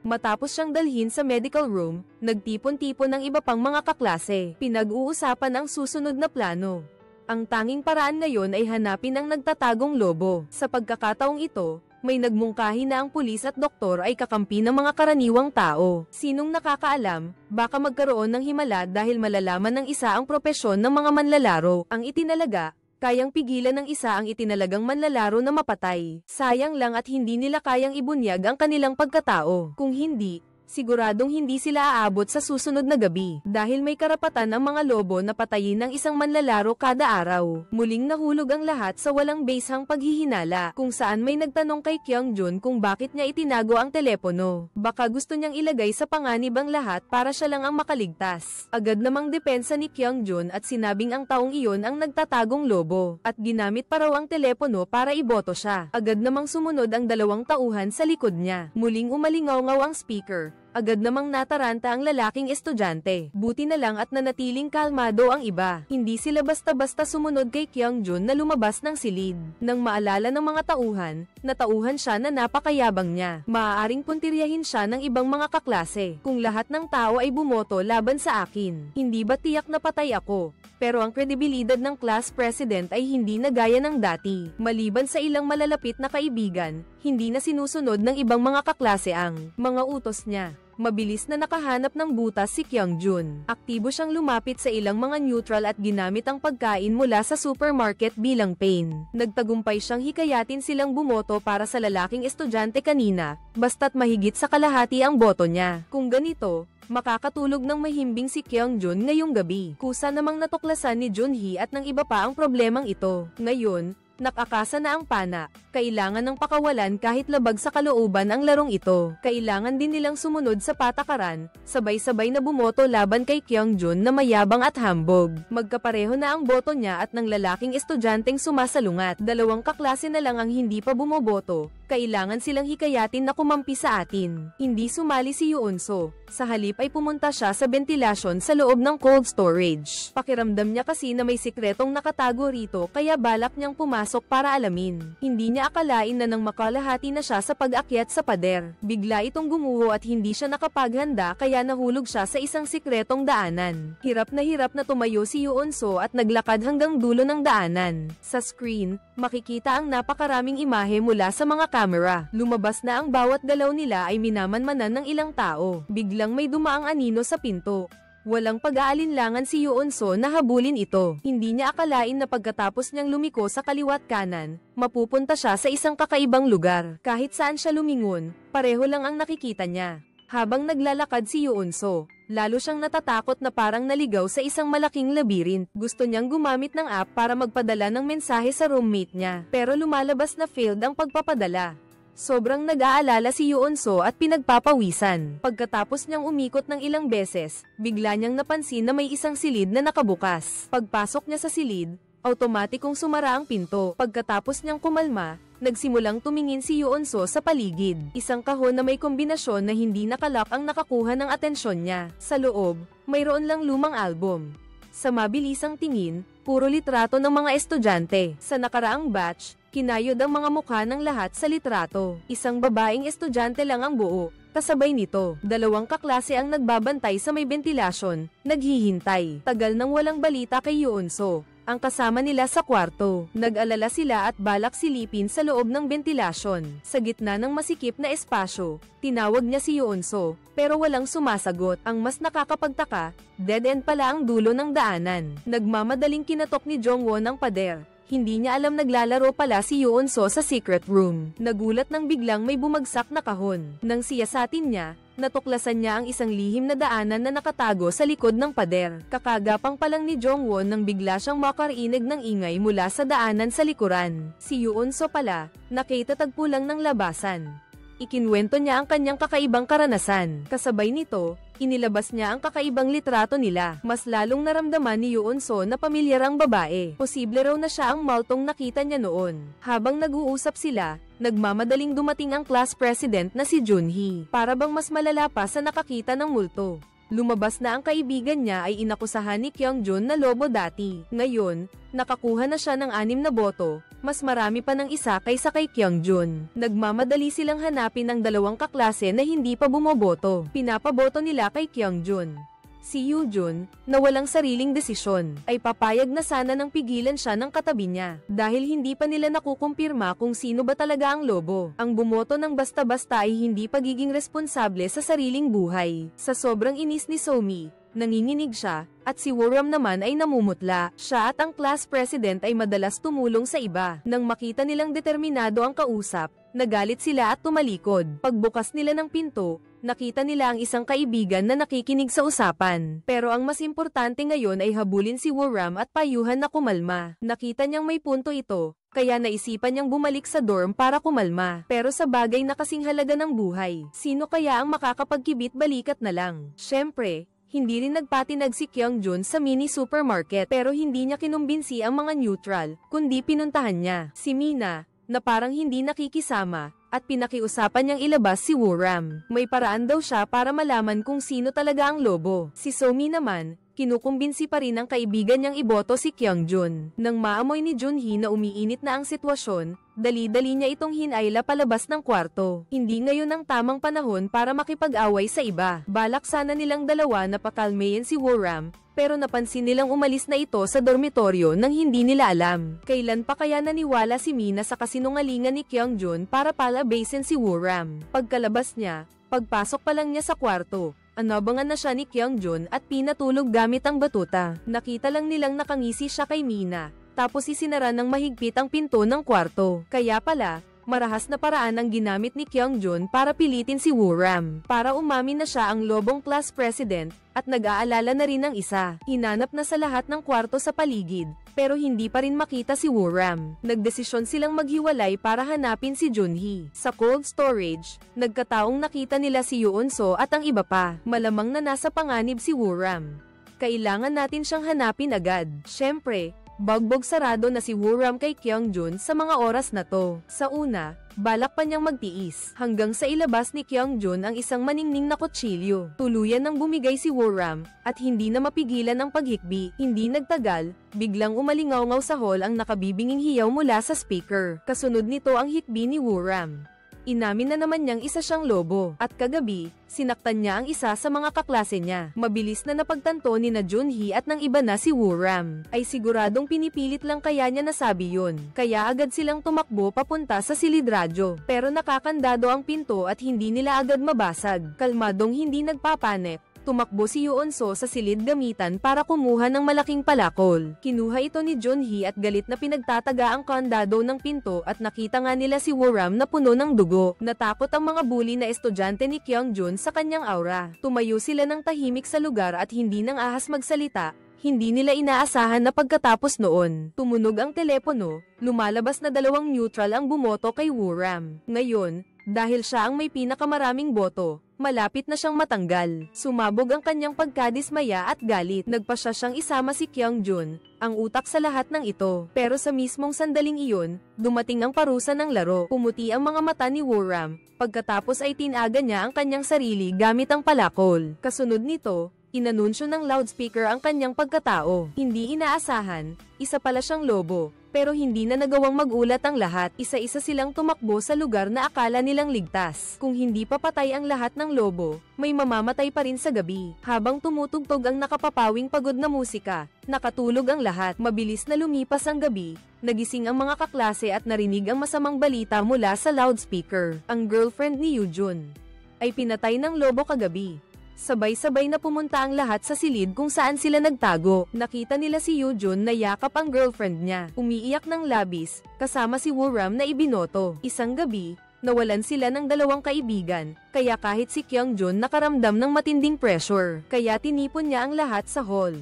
Matapos siyang dalhin sa medical room, nagtipon-tipon ng iba pang mga kaklase. Pinag-uusapan ang susunod na plano. Ang tanging paraan ngayon ay hanapin ang nagtatagong lobo. Sa pagkakataong ito, may nagmungkahi na ang pulis at doktor ay kakampi ng mga karaniwang tao. Sinong nakakaalam, baka magkaroon ng himala dahil malalaman ng isa ang propesyon ng mga manlalaro. Ang itinalaga, kayang pigilan ng isa ang itinalagang manlalaro na mapatay. Sayang lang at hindi nila kayang ibunyag ang kanilang pagkatao. Kung hindi, siguradong hindi sila aabot sa susunod na gabi, dahil may karapatan ang mga lobo na patayin ng isang manlalaro kada araw. Muling nahulog ang lahat sa walang basehang paghihinala, kung saan may nagtanong kay Kyung-jun kung bakit niya itinago ang telepono. Baka gusto niyang ilagay sa panganib ang lahat para siya lang ang makaligtas. Agad namang depensa ni Kyung-jun at sinabing ang taong iyon ang nagtatagong lobo, at ginamit pa raw ang telepono para iboto siya. Agad namang sumunod ang dalawang tauhan sa likod niya. Muling umalingaw-ngaw ang speaker. Agad namang nataranta ang lalaking estudyante. Buti na lang at nanatiling kalmado ang iba. Hindi sila basta-basta sumunod kay Kyung-jun na lumabas ng silid. Nang maalala ng mga tauhan, natauhan siya na napakayabang niya. Maaaring puntiryahin siya ng ibang mga kaklase. Kung lahat ng tao ay bumoto laban sa akin, hindi ba tiyak na patay ako? Pero ang kredibilidad ng class president ay hindi na gaya ng dati. Maliban sa ilang malalapit na kaibigan, hindi na sinusunod ng ibang mga kaklase ang mga utos niya. Mabilis na nakahanap ng butas si Kyung-jun. Aktibo siyang lumapit sa ilang mga neutral at ginamit ang pagkain mula sa supermarket bilang pain. Nagtagumpay siyang hikayatin silang bumoto para sa lalaking estudyante kanina, basta't mahigit sa kalahati ang boto niya. Kung ganito, makakatulog ng mahimbing si Kyung-jun ngayong gabi. Kusa namang natuklasan ni Junhee at ng iba pa ang problemang ito. Ngayon, nakakasa na ang pana. Kailangan ng pakawalan kahit labag sa kalooban ang larong ito. Kailangan din nilang sumunod sa patakaran, sabay-sabay na bumoto laban kay Kyung-jun na mayabang at hambog. Magkapareho na ang boto niya at ng lalaking estudyanteng sumasalungat. Dalawang kaklase na lang ang hindi pa bumoboto. Kailangan silang hikayatin na kumampi sa atin. Hindi sumali si Yoon-so. Sa halip ay pumunta siya sa bentilasyon sa loob ng cold storage. Pakiramdam niya kasi na may sikretong nakatago rito kaya balak niyang pumasok para alamin. Hindi niya akalain na nang makalahati na siya sa pag-akyat sa pader. Bigla itong gumuho at hindi siya nakapaghanda kaya nahulog siya sa isang sikretong daanan. Hirap na tumayo si Yoon-so at naglakad hanggang dulo ng daanan. Sa screen, makikita ang napakaraming imahe mula sa mga camera. Lumabas na ang bawat galaw nila ay minamanmanan ng ilang tao. Biglang may dumaang anino sa pinto. Walang pag-aalinlangan si Yoon-so na habulin ito. Hindi niya akalain na pagkatapos niyang lumiko sa kaliwat kanan, mapupunta siya sa isang kakaibang lugar. Kahit saan siya lumingon, pareho lang ang nakikita niya. Habang naglalakad si Yoon-so, lalo siyang natatakot na parang naligaw sa isang malaking labyrinth. Gusto niyang gumamit ng app para magpadala ng mensahe sa roommate niya, pero lumalabas na failed ang pagpapadala. Sobrang nag-aalala si Yoon-so at pinagpapawisan. Pagkatapos niyang umikot ng ilang beses, bigla niyang napansin na may isang silid na nakabukas. Pagpasok niya sa silid, automatikong sumara ang pinto. Pagkatapos niyang kumalma, nagsimulang tumingin si Yoon-so sa paligid. Isang kahon na may kombinasyon na hindi nakalock ang nakakuha ng atensyon niya. Sa loob, mayroon lang lumang album. Sa mabilisang tingin, puro litrato ng mga estudyante. Sa nakaraang batch, kinayod ang mga mukha ng lahat sa litrato. Isang babaeng estudyante lang ang buo. Kasabay nito, dalawang kaklase ang nagbabantay sa may bentilasyon, naghihintay. Tagal nang walang balita kay Yoon-so. Ang kasama nila sa kwarto. Nag-alala sila at balak silipin sa loob ng bentilasyon. Sa gitna ng masikip na espasyo, tinawag niya si Yoon-so, pero walang sumasagot. Ang mas nakakapagtaka, dead end pala ang dulo ng daanan. Nagmamadaling kinatok ni Jongwon ang pader. Hindi niya alam naglalaro pala si Yoon-so sa secret room. Nagulat nang biglang may bumagsak na kahon. Nang siyasatin niya, natuklasan niya ang isang lihim na daanan na nakatago sa likod ng pader. Kakagapang pa lang ni Jongwon nang bigla siyang makarinig ng ingay mula sa daanan sa likuran. Si Yoon-so pala, nakitatagpo lang ng labasan. Ikinwento niya ang kanyang kakaibang karanasan. Kasabay nito, inilabas niya ang kakaibang litrato nila. Mas lalong naramdaman ni Yoon-so na pamilyar ang babae. Posible raw na siya ang multong nakita niya noon. Habang nag-uusap sila, nagmamadaling dumating ang class president na si Junhee. Para bang mas malala pa sa nakakita ng multo. Lumabas na ang kaibigan niya ay inakusahan ni Kyungjun na lobo dati. Ngayon, nakakuha na siya ng 6 na boto, mas marami pa ng isa kaysa kay Kyungjun. Nagmamadali silang hanapin ang 2 kaklase na hindi pa bumoboto. Pinapaboto nila kay Kyungjun. Si Yoojun, na walang sariling desisyon, ay papayag na sana nang pigilan siya ng katabi niya. Dahil hindi pa nila nakukumpirma kung sino ba talaga ang lobo. Ang bumoto ng basta-basta ay hindi pagiging responsable sa sariling buhay. Sa sobrang inis ni Somi, nanginginig siya, at si Woram naman ay namumutla. Siya at ang class president ay madalas tumulong sa iba. Nang makita nilang determinado ang kausap, nagalit sila at tumalikod. Pagbukas nila ng pinto, nakita nila ang isang kaibigan na nakikinig sa usapan. Pero ang mas importante ngayon ay habulin si Woram at payuhan na kumalma. Nakita niyang may punto ito, kaya naisipan niyang bumalik sa dorm para kumalma. Pero sa bagay na kasing halaga ng buhay, sino kaya ang makakapagkibit balikat na lang? Syempre, hindi rin nagpatinag si Kyungjun sa mini supermarket pero hindi niya kinumbinsi ang mga neutral, kundi pinuntahan niya si Mina, na parang hindi nakikisama, at pinakiusapan niyang ilabas si Woram. May paraan daw siya para malaman kung sino talaga ang lobo. Si Somi naman, kinukumbinsi pa rin ang kaibigan niyang iboto si Kyungjun. Nang maamoy ni Junhee na umiinit na ang sitwasyon, dali-dali niya itong hinayla palabas ng kwarto. Hindi ngayon ang tamang panahon para makipag-away sa iba. Balak sana nilang dalawa na pakalmayin si Woram, pero napansin nilang umalis na ito sa dormitoryo nang hindi nila alam. Kailan pa kaya naniwala si Mina sa kasinungalingan ni Kyungjun para palabasin si Woram? Pagkalabas niya, pagpasok pa lang niya sa kwarto, anabangan na siya ni Kyungjun at pinatulog gamit ang batuta. Nakita lang nilang nakangisi siya kay Mina, tapos isinara ng mahigpit ang pinto ng kwarto. Kaya pala, marahas na paraan ang ginamit ni Kyungjun para pilitin si Woram. Para umamin na siya ang lobong class president, at nag-aalala na rin ng isa. Hinanap na sa lahat ng kwarto sa paligid, pero hindi pa rin makita si Woram. Nagdesisyon silang maghiwalay para hanapin si Junhee. Sa cold storage, nagkataong nakita nila si Yoon-so at ang iba pa. Malamang na nasa panganib si Woram. Kailangan natin siyang hanapin agad. Syempre, bagbog sarado na si Woram kay Kyungjun sa mga oras na to. Sa una, balak pa niyang magtiis, hanggang sa ilabas ni Kyungjun ang isang maningning na kutsilyo. Tuluyan nang bumigay si Woram, at hindi na mapigilan ang paghikbi. Hindi nagtagal, biglang umalingaw-ngaw sa hall ang nakabibinging hiyaw mula sa speaker. Kasunod nito ang hikbi ni Woram. Inamin na naman niyang isa siyang lobo, at kagabi, sinaktan niya ang isa sa mga kaklase niya. Mabilis na napagtanto ni na Junhee at ng iba na si Woram. Ay siguradong pinipilit lang kaya niya nasabi yun. Kaya agad silang tumakbo papunta sa silid radyo. Pero nakakandado ang pinto at hindi nila agad mabasag. Kalmadong hindi nagpapanik, tumakbo si Yoon-so sa silid gamitan para kumuha ng malaking palakol. Kinuha ito ni Junhee at galit na pinagtataga ang kandado ng pinto at nakita nga nila si Woram na puno ng dugo. Natakot ang mga bully na estudyante ni Kyungjun sa kanyang aura. Tumayo sila ng tahimik sa lugar at hindi nang ahas magsalita. Hindi nila inaasahan na pagkatapos noon, tumunog ang telepono, lumalabas na 2 neutral ang bumoto kay Woram. Ngayon, dahil siya ang may pinakamaraming boto, malapit na siyang matanggal. Sumabog ang kanyang pagkadismaya at galit. Nagpasya siyang isama si Kyungjun, ang utak sa lahat ng ito. Pero sa mismong sandaling iyon, dumating ang parusa ng laro. Pumuti ang mga mata ni Woram, pagkatapos ay tinaga niya ang kanyang sarili gamit ang palakol. Kasunod nito, inanunsyo ng loudspeaker ang kanyang pagkatao. Hindi inaasahan, isa pala siyang lobo. Pero hindi na nagawang magulat ang lahat. Isa-isa silang tumakbo sa lugar na akala nilang ligtas. Kung hindi pa patay ang lahat ng lobo, may mamamatay pa rin sa gabi. Habang tumutugtog ang nakapapawing pagod na musika, nakatulog ang lahat. Mabilis na lumipas ang gabi. Nagising ang mga kaklase at narinig ang masamang balita mula sa loudspeaker. Ang girlfriend ni Yoojun ay pinatay ng lobo kagabi. Sabay-sabay na pumunta ang lahat sa silid kung saan sila nagtago. Nakita nila si Yoojun na yakap ang girlfriend niya. Umiiyak ng labis, kasama si Woram na ibinoto. Isang gabi, nawalan sila ng dalawang kaibigan, kaya kahit si Kyung-jun nakaramdam ng matinding pressure, kaya tinipon niya ang lahat sa hall.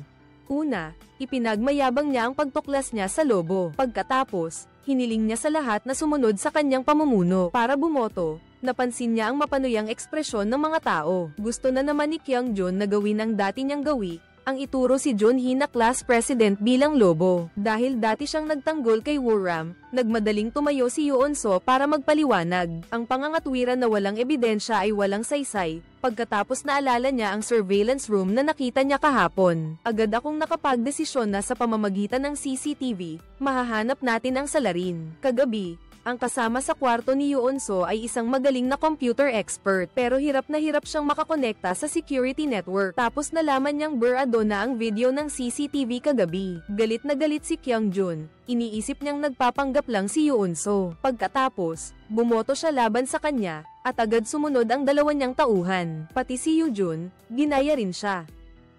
Una, ipinagmayabang niya ang pagtuklas niya sa lobo. Pagkatapos, hiniling niya sa lahat na sumunod sa kanyang pamumuno para bumoto. Napansin niya ang mapanuyang ekspresyon ng mga tao. Gusto na naman ni Kyung-jun na gawin ang dati niyang gawi, ang ituro si Junhee na class president bilang lobo. Dahil dati siyang nagtanggol kay Woo-ram, nagmadaling tumayo si Yoon-so para magpaliwanag. Ang pangangatwiran na walang ebidensya ay walang saysay. Pagkatapos naalala niya ang surveillance room na nakita niya kahapon. Agad akong nakapagdesisyon na sa pamamagitan ng CCTV, mahahanap natin ang salarin. Kagabi, ang kasama sa kwarto ni Yoon-so ay isang magaling na computer expert, pero hirap na hirap siyang makakonekta sa security network. Tapos nalaman niyang burado na ang video ng CCTV kagabi. Galit na galit si Kyung-jun. Iniisip niyang nagpapanggap lang si Yoon-so. Pagkatapos, bumoto siya laban sa kanya, at agad sumunod ang dalawa niyang tauhan. Pati si Yoo-jun, ginaya rin siya.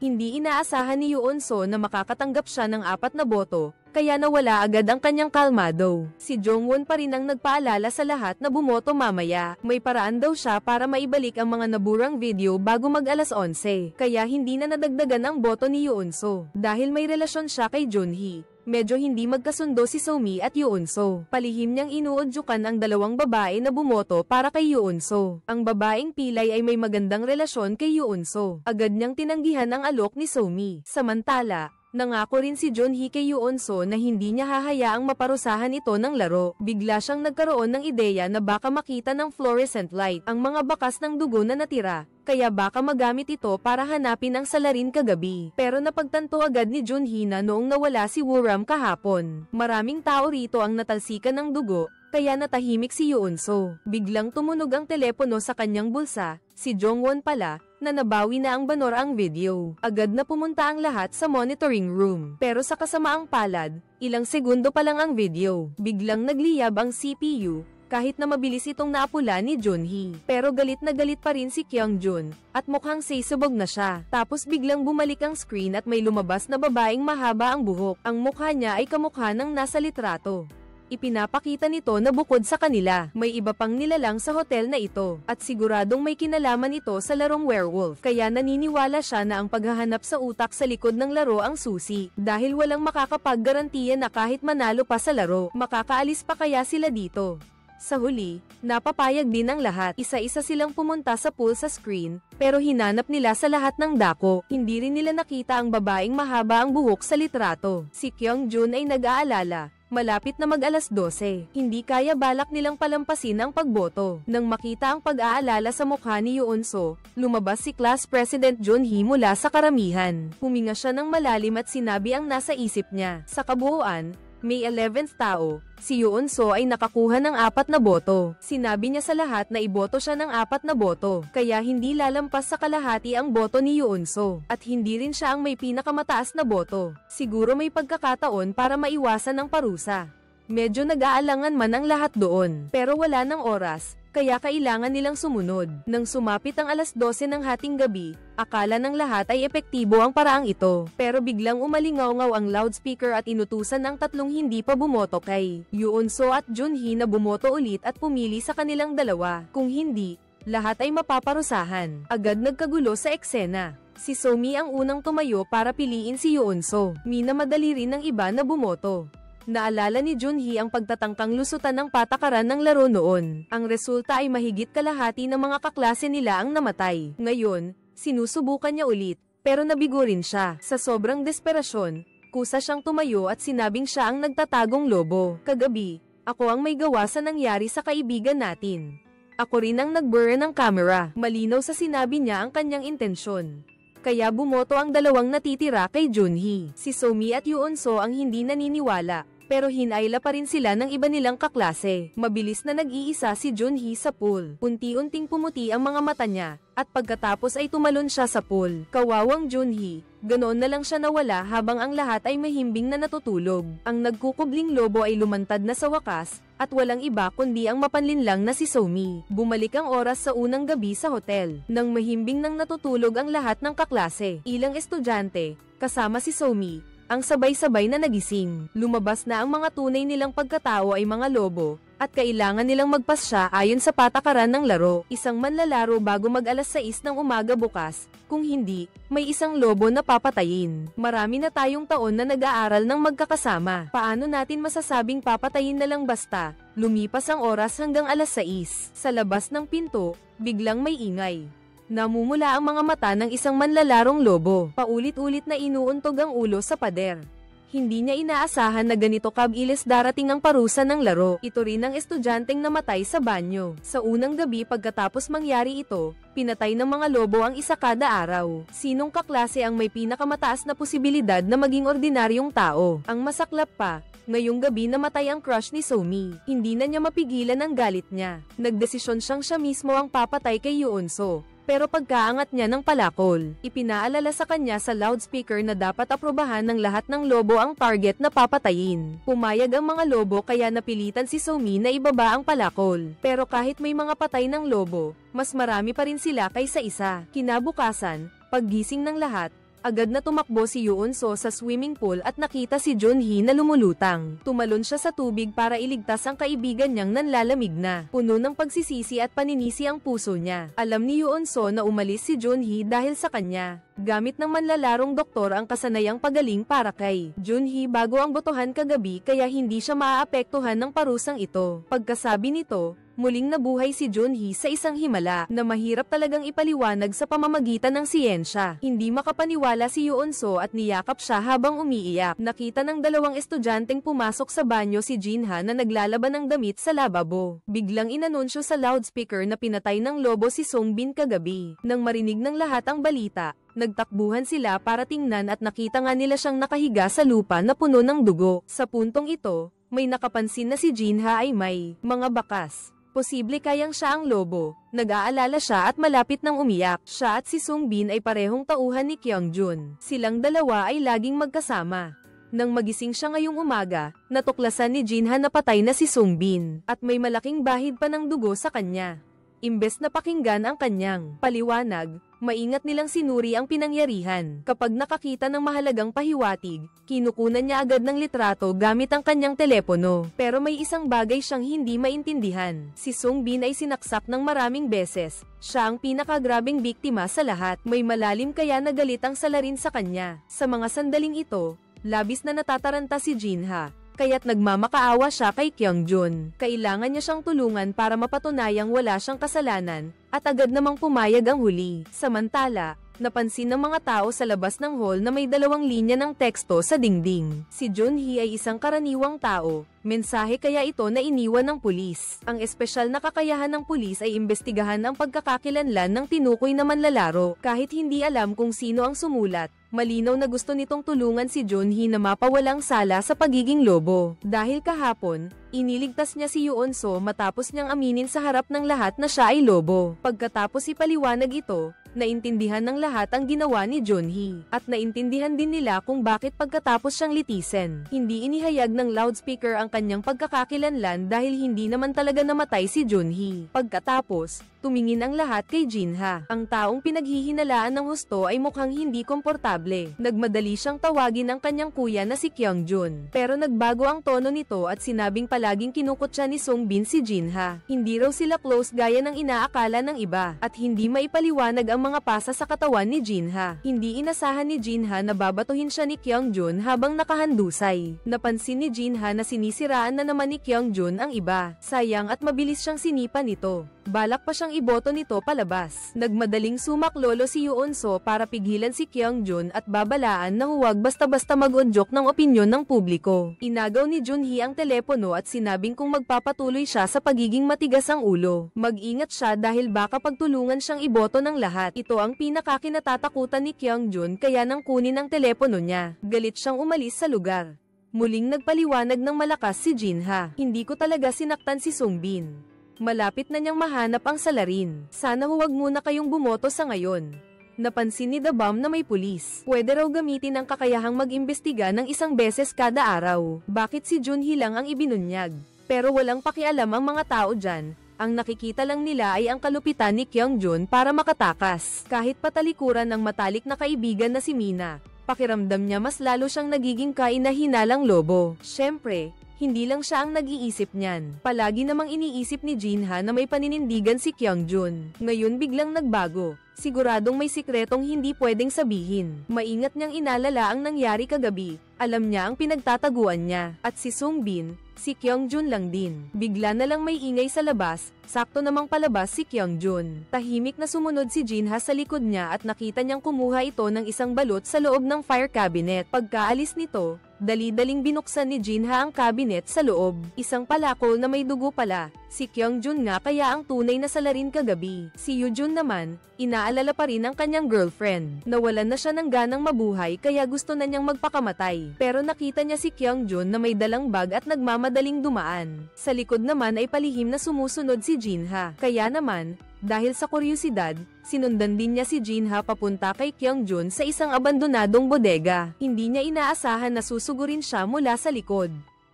Hindi inaasahan ni Yoon-so na makakatanggap siya ng 4 na boto, kaya nawala agad ang kanyang kalmado. Si Jongwon pa rin ang nagpaalala sa lahat na bumoto mamaya. May paraan daw siya para maibalik ang mga naburang video bago mag-alas 11, kaya hindi na nadagdagan ang boto ni Yoon-so. Dahil may relasyon siya kay Junhee, medyo hindi magkasundo si Somi at Yoon-so. Palihim niyang inuudyukan ang dalawang babae na bumoto para kay Yoon-so. Ang babaeng pilay ay may magandang relasyon kay Yoon-so. Agad niyang tinanggihan ang alok ni Somi. Samantala, nangako rin si Junhee kay Yoon-so na hindi niya hahayaang maparusahan ito ng laro. Bigla siyang nagkaroon ng ideya na baka makita ng fluorescent light ang mga bakas ng dugo na natira, kaya baka magamit ito para hanapin ang salarin kagabi. Pero napagtanto agad ni Junhee na noong nawala si Woo-ram kahapon, maraming tao rito ang natalsikan ng dugo, kaya natahimik si Yoon-so. Biglang tumunog ang telepono sa kanyang bulsa, si Jongwon pala, na nabawi na ang banor ang video. Agad na pumunta ang lahat sa monitoring room. Pero sa kasamaang palad, ilang segundo pa lang ang video. Biglang nagliyab ang CPU, kahit na mabilis itong naapula ni Junhee. Pero galit na galit pa rin si Kyung-jun, at mukhang sisubog na siya. Tapos biglang bumalik ang screen at may lumabas na babaeng mahaba ang buhok. Ang mukha niya ay kamukha ng nasa litrato. Ipinapakita nito na bukod sa kanila, may iba pang nilalang sa hotel na ito, at siguradong may kinalaman ito sa larong werewolf. Kaya naniniwala siya na ang paghahanap sa utak sa likod ng laro ang susi, dahil walang makakapaggarantiya na kahit manalo pa sa laro, makakaalis pa kaya sila dito. Sa huli, napapayag din ang lahat. Isa-isa silang pumunta sa pool sa screen, pero hinanap nila sa lahat ng dako. Hindi rin nila nakita ang babaeng mahaba ang buhok sa litrato. Si Kyung-jun ay nag-aalala. Malapit na mag-alas 12, hindi kaya balak nilang palampasin ang pagboto. Nang makita ang pag-aalala sa mukha ni Yoon-so, lumabas si Class President Junhee mula sa karamihan. Huminga siya ng malalim at sinabi ang nasa isip niya. Sa kabuuan, May 11th tao, si Yoon-so ay nakakuha ng 4 na boto. Sinabi niya sa lahat na iboto siya ng 4 na boto, kaya hindi lalampas sa kalahati ang boto ni Yoon-so, at hindi rin siya ang may pinakamataas na boto. Siguro may pagkakataon para maiwasan ang parusa. Medyo nag-aalangan man ang lahat doon, pero wala ng oras, kaya kailangan nilang sumunod. Nang sumapit ang alas 12 ng hating gabi, akala ng lahat ay epektibo ang paraang ito. Pero biglang umalingaw-ngaw ang loudspeaker at inutusan ng 3 hindi pa bumoto kay Yoon-so at Junhee na bumoto ulit at pumili sa kanilang dalawa. Kung hindi, lahat ay mapaparusahan. Agad nagkagulo sa eksena. Si Somi ang unang tumayo para piliin si Yoon-so. Minamadali rin ng iba na bumoto. Naalala ni Junhee ang pagtatangkang lusutan ng patakaran ng laro noon. Ang resulta ay mahigit kalahati ng mga kaklase nila ang namatay. Ngayon, sinusubukan niya ulit, pero nabigo rin siya. Sa sobrang desperasyon, kusa siyang tumayo at sinabing siya ang nagtatagong lobo. Kagabi, ako ang may gawa sa nangyari sa kaibigan natin. Ako rin ang nag-blur ng camera. Malinaw sa sinabi niya ang kanyang intensyon. Kaya bumoto ang dalawang natitira kay Junhee. Si Somi at Yoon-so ang hindi naniniwala, pero hinayla pa rin sila ng iba nilang kaklase. Mabilis na nag-iisa si Junhee sa pool. Unti-unting pumuti ang mga mata niya, at pagkatapos ay tumalon siya sa pool. Kawawang Junhee, ganoon na lang siya nawala habang ang lahat ay mahimbing na natutulog. Ang nagkukubling lobo ay lumantad na sa wakas, at walang iba kundi ang mapanlinlang na si Somi. Bumalik ang oras sa unang gabi sa hotel. Nang mahimbing nang natutulog ang lahat ng kaklase, ilang estudyante, kasama si Somi, ang sabay-sabay na nagising. Lumabas na ang mga tunay nilang pagkatao ay mga lobo, at kailangan nilang magpasya ayon sa patakaran ng laro. Isang manlalaro bago mag-alas 6 ng umaga bukas, kung hindi, may isang lobo na papatayin. Marami na tayong taon na nag-aaral ng magkakasama. Paano natin masasabing papatayin na lang basta? Lumipas ang oras hanggang alas 6. Sa labas ng pinto, biglang may ingay. Namumula ang mga mata ng isang manlalarong lobo. Paulit-ulit na inuuntog ang ulo sa pader. Hindi niya inaasahan na ganito kabilis darating ang parusa ng laro. Ito rin ang estudyanteng namatay sa banyo. Sa unang gabi pagkatapos mangyari ito, pinatay ng mga lobo ang isa kada araw. Sinong kaklase ang may pinakamataas na posibilidad na maging ordinaryong tao? Ang masaklap pa, ngayong gabi namatay ang crush ni Somi. Hindi na niya mapigilan ang galit niya. Nagdesisyon siyang siya mismo ang papatay kay Yoonso. Pero pagkaangat niya ng palakol, ipinaalala sa kanya sa loudspeaker na dapat aprobahan ng lahat ng lobo ang target na papatayin. Pumayag ang mga lobo kaya napilitan si Somi na ibaba ang palakol. Pero kahit may mga patay ng lobo, mas marami pa rin sila kaysa isa. Kinabukasan, paggising ng lahat, agad na tumakbo si Yoonso sa swimming pool at nakita si Junhee na lumulutang. Tumalon siya sa tubig para iligtas ang kaibigan niyang nanlalamig na. Puno ng pagsisisi at paninisi ang puso niya. Alam ni Yoonso na umalis si Junhee dahil sa kanya. Gamit ng manlalarong doktor ang kasanayang pagaling para kay Junhee bago ang botohan kagabi kaya hindi siya maaapektuhan ng parusang ito. Pagkasabi nito, muling nabuhay si Junhee sa isang himala na mahirap talagang ipaliwanag sa pamamagitan ng siyensya. Hindi makapaniwala si Yoonso at niyakap siya habang umiiyak. Nakita ng dalawang estudyanteng pumasok sa banyo si Jinha na naglalaban ng damit sa lababo. Biglang inanunsyo sa loudspeaker na pinatay ng lobo si Songbin kagabi. Nang marinig ng lahat ang balita, nagtakbuhan sila para tingnan at nakita nga nila siyang nakahiga sa lupa na puno ng dugo. Sa puntong ito, may nakapansin na si Jinha ay may mga bakas. Posible kayang siya ang lobo. Nag-aalala siya at malapit nang umiyak. Siya at si Songbin ay parehong tauhan ni Kyungjun. Silang dalawa ay laging magkasama. Nang magising siya ngayong umaga, natuklasan ni Jinha na patay na si Songbin at may malaking bahid pa ng dugo sa kanya. Imbes na pakinggan ang kanyang paliwanag, maingat nilang sinuri ang pinangyarihan. Kapag nakakita ng mahalagang pahiwatig, kinukunan niya agad ng litrato gamit ang kanyang telepono. Pero may isang bagay siyang hindi maintindihan. Si Songbin ay sinaksak ng maraming beses. Siya ang pinakagrabing biktima sa lahat. May malalim kaya na galit ang salarin sa kanya. Sa mga sandaling ito, labis na natataranta si Jinha. Kaya't nagmamakaawa siya kay Kyungjun. Kailangan niya siyang tulungan para mapatunayang wala siyang kasalanan, at agad namang pumayag ang huli. Samantala, napansin ng mga tao sa labas ng hall na may 2 linya ng teksto sa dingding. Si Junhee ay isang karaniwang tao, mensahe kaya ito na iniwan ng pulis. Ang espesyal na kakayahan ng pulis ay imbestigahan ang pagkakakilanlan ng tinukoy na manlalaro. Kahit hindi alam kung sino ang sumulat, malinaw na gusto nitong tulungan si Junhee na mapawalang sala sa pagiging lobo. Dahil kahapon, iniligtas niya si Yoonso matapos niyang aminin sa harap ng lahat na siya ay lobo. Pagkatapos ipaliwanag ito, naintindihan ng lahat ang ginawa ni Junhee. At naintindihan din nila kung bakit pagkatapos siyang litisen, hindi inihayag ng loudspeaker ang kanyang pagkakakilanlan dahil hindi naman talaga namatay si Junhee. Pagkatapos, tumingin ang lahat kay Jinha. Ang taong pinaghihinalaan ng husto ay mukhang hindi komportable. Nagmadali siyang tawagin ang kanyang kuya na si Kyungjun. Pero nagbago ang tono nito at sinabing palaging kinukutya ni Songbin si Jinha. Hindi raw sila close gaya ng inaakala ng iba. At hindi maipaliwanag ang mga pasa sa katawan ni Jinha. Hindi inasahan ni Jinha na babatuhin siya ni Kyungjun habang nakahandusay. Napansin ni Jinha na sinisiraan na naman ni Kyungjun ang iba. Sayang at mabilis siyang sinipa nito. Balak pa siyang iboto nito palabas. Nagmadaling sumaklolo si Yoonso para pigilan si Kyungjun at babalaan na huwag basta-basta mag-udyok ng opinyon ng publiko. Inagaw ni Junhee ang telepono at sinabing kung magpapatuloy siya sa pagiging matigas ang ulo, mag-ingat siya dahil baka pagtulungan siyang iboto ng lahat. Ito ang pinakakinatatakutan ni Kyungjun kaya nang kunin ang telepono niya, galit siyang umalis sa lugar. Muling nagpaliwanag ng malakas si Jinha. Hindi ko talaga sinaktan si Songbin. Malapit na niyang mahanap ang salarin. Sana huwag muna kayong bumoto sa ngayon. Napansin ni The Bomb na may pulis. Pwede raw gamitin ang kakayahang mag-imbestiga ng 1 beses kada araw. Bakit si Junhee lang ang ibinunyag? Pero walang pakialam ang mga tao dyan. Ang nakikita lang nila ay ang kalupitan ni Kyungjun para makatakas. Kahit patalikuran ng matalik na kaibigan na si Mina, Pakiramdam niya mas lalo siyang nagiging kaina-hinalang lobo. Siyempre, hindi lang siya ang nag-iisip niyan. Palagi namang iniisip ni Jinha na may paninindigan si Kyungjun. Ngayon biglang nagbago. Siguradong may sikretong hindi pwedeng sabihin. Maingat niyang inalala ang nangyari kagabi. Alam niya ang pinagtataguan niya. At si Sungbin, si Kyungjun lang din. Bigla na lang may ingay sa labas. Sakto namang palabas si Kyungjun. Tahimik na sumunod si Jinha sa likod niya at nakita niyang kumuha ito ng isang balot sa loob ng fire cabinet. Pagkaalis nito, dali-daling binuksan ni Jinha ang cabinet sa loob. Isang palakol na may dugo pala. Si Kyungjun nga kaya ang tunay na salarin kagabi. Si Yujun naman, inaalala pa rin ang kanyang girlfriend. Nawalan na siya ng ganang mabuhay kaya gusto na niyang magpakamatay. Pero nakita niya si Kyungjun na may dalang bag at nagmamadaling dumaan. Sa likod naman ay palihim na sumusunod si Jinha. Kaya naman, dahil sa kuryosidad, sinundan din niya si Jinha papunta kay Kyungjun sa isang abandonadong bodega. Hindi niya inaasahan na susugurin siya mula sa likod.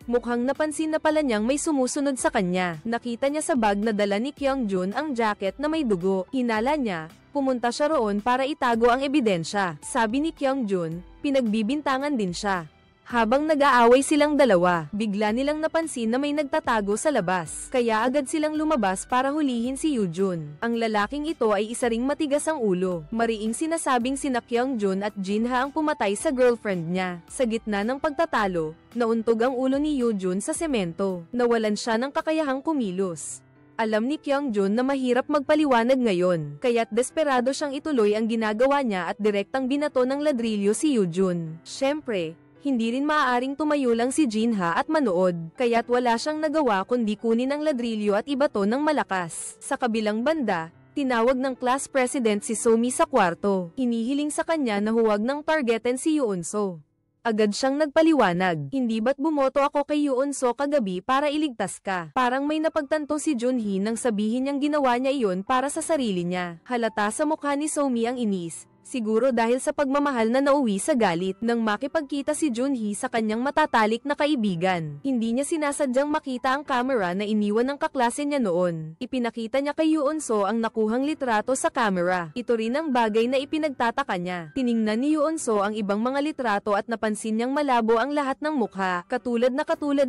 Mukhang napansin na pala niyang may sumusunod sa kanya. Nakita niya sa bag na dala ni Kyungjun ang jacket na may dugo. Hinala niya, pumunta siya roon para itago ang ebidensya. Sabi ni Kyungjun, pinagbibintangan din siya. Habang nag-aaway silang dalawa, bigla nilang napansin na may nagtatago sa labas. Kaya agad silang lumabas para hulihin si Yujun. Ang lalaking ito ay isa ring matigas ang ulo. Mariing sinasabing sina Kyungjun at Jinha ang pumatay sa girlfriend niya. Sa gitna ng pagtatalo, nauntog ang ulo ni Yujun sa semento. Nawalan siya ng kakayahang kumilos. Alam ni Kyungjun na mahirap magpaliwanag ngayon, kaya't desperado siyang ituloy ang ginagawa niya at direktang binato ng ladrilyo si Yujun. Siyempre, hindi rin maaaring tumayo lang si Jinha at manood, kaya't wala siyang nagawa kundi kunin ang ladrilyo at ibato ng malakas. Sa kabilang banda, tinawag ng class president si Somi sa kwarto. Hinihiling sa kanya na huwag nang targetin si Yoonso. Agad siyang nagpaliwanag, hindi ba't bumoto ako kay Yoonso kagabi para iligtas ka? Parang may napagtanto si Junhee nang sabihin niyang ginawa niya iyon para sa sarili niya. Halata sa mukha ni Somi ang inis. Siguro dahil sa pagmamahal na nauwi sa galit nang makipagkita si Junhee sa kanyang matatalik na kaibigan. Hindi niya sinasadyang makita ang camera na iniwan ng kaklase niya noon. Ipinakita niya kay Yoonso ang nakuhang litrato sa camera. Ito rin ang bagay na ipinagtataka niya. Tiningnan ni Yoonso ang ibang mga litrato at napansin niyang malabo ang lahat ng mukha. Katulad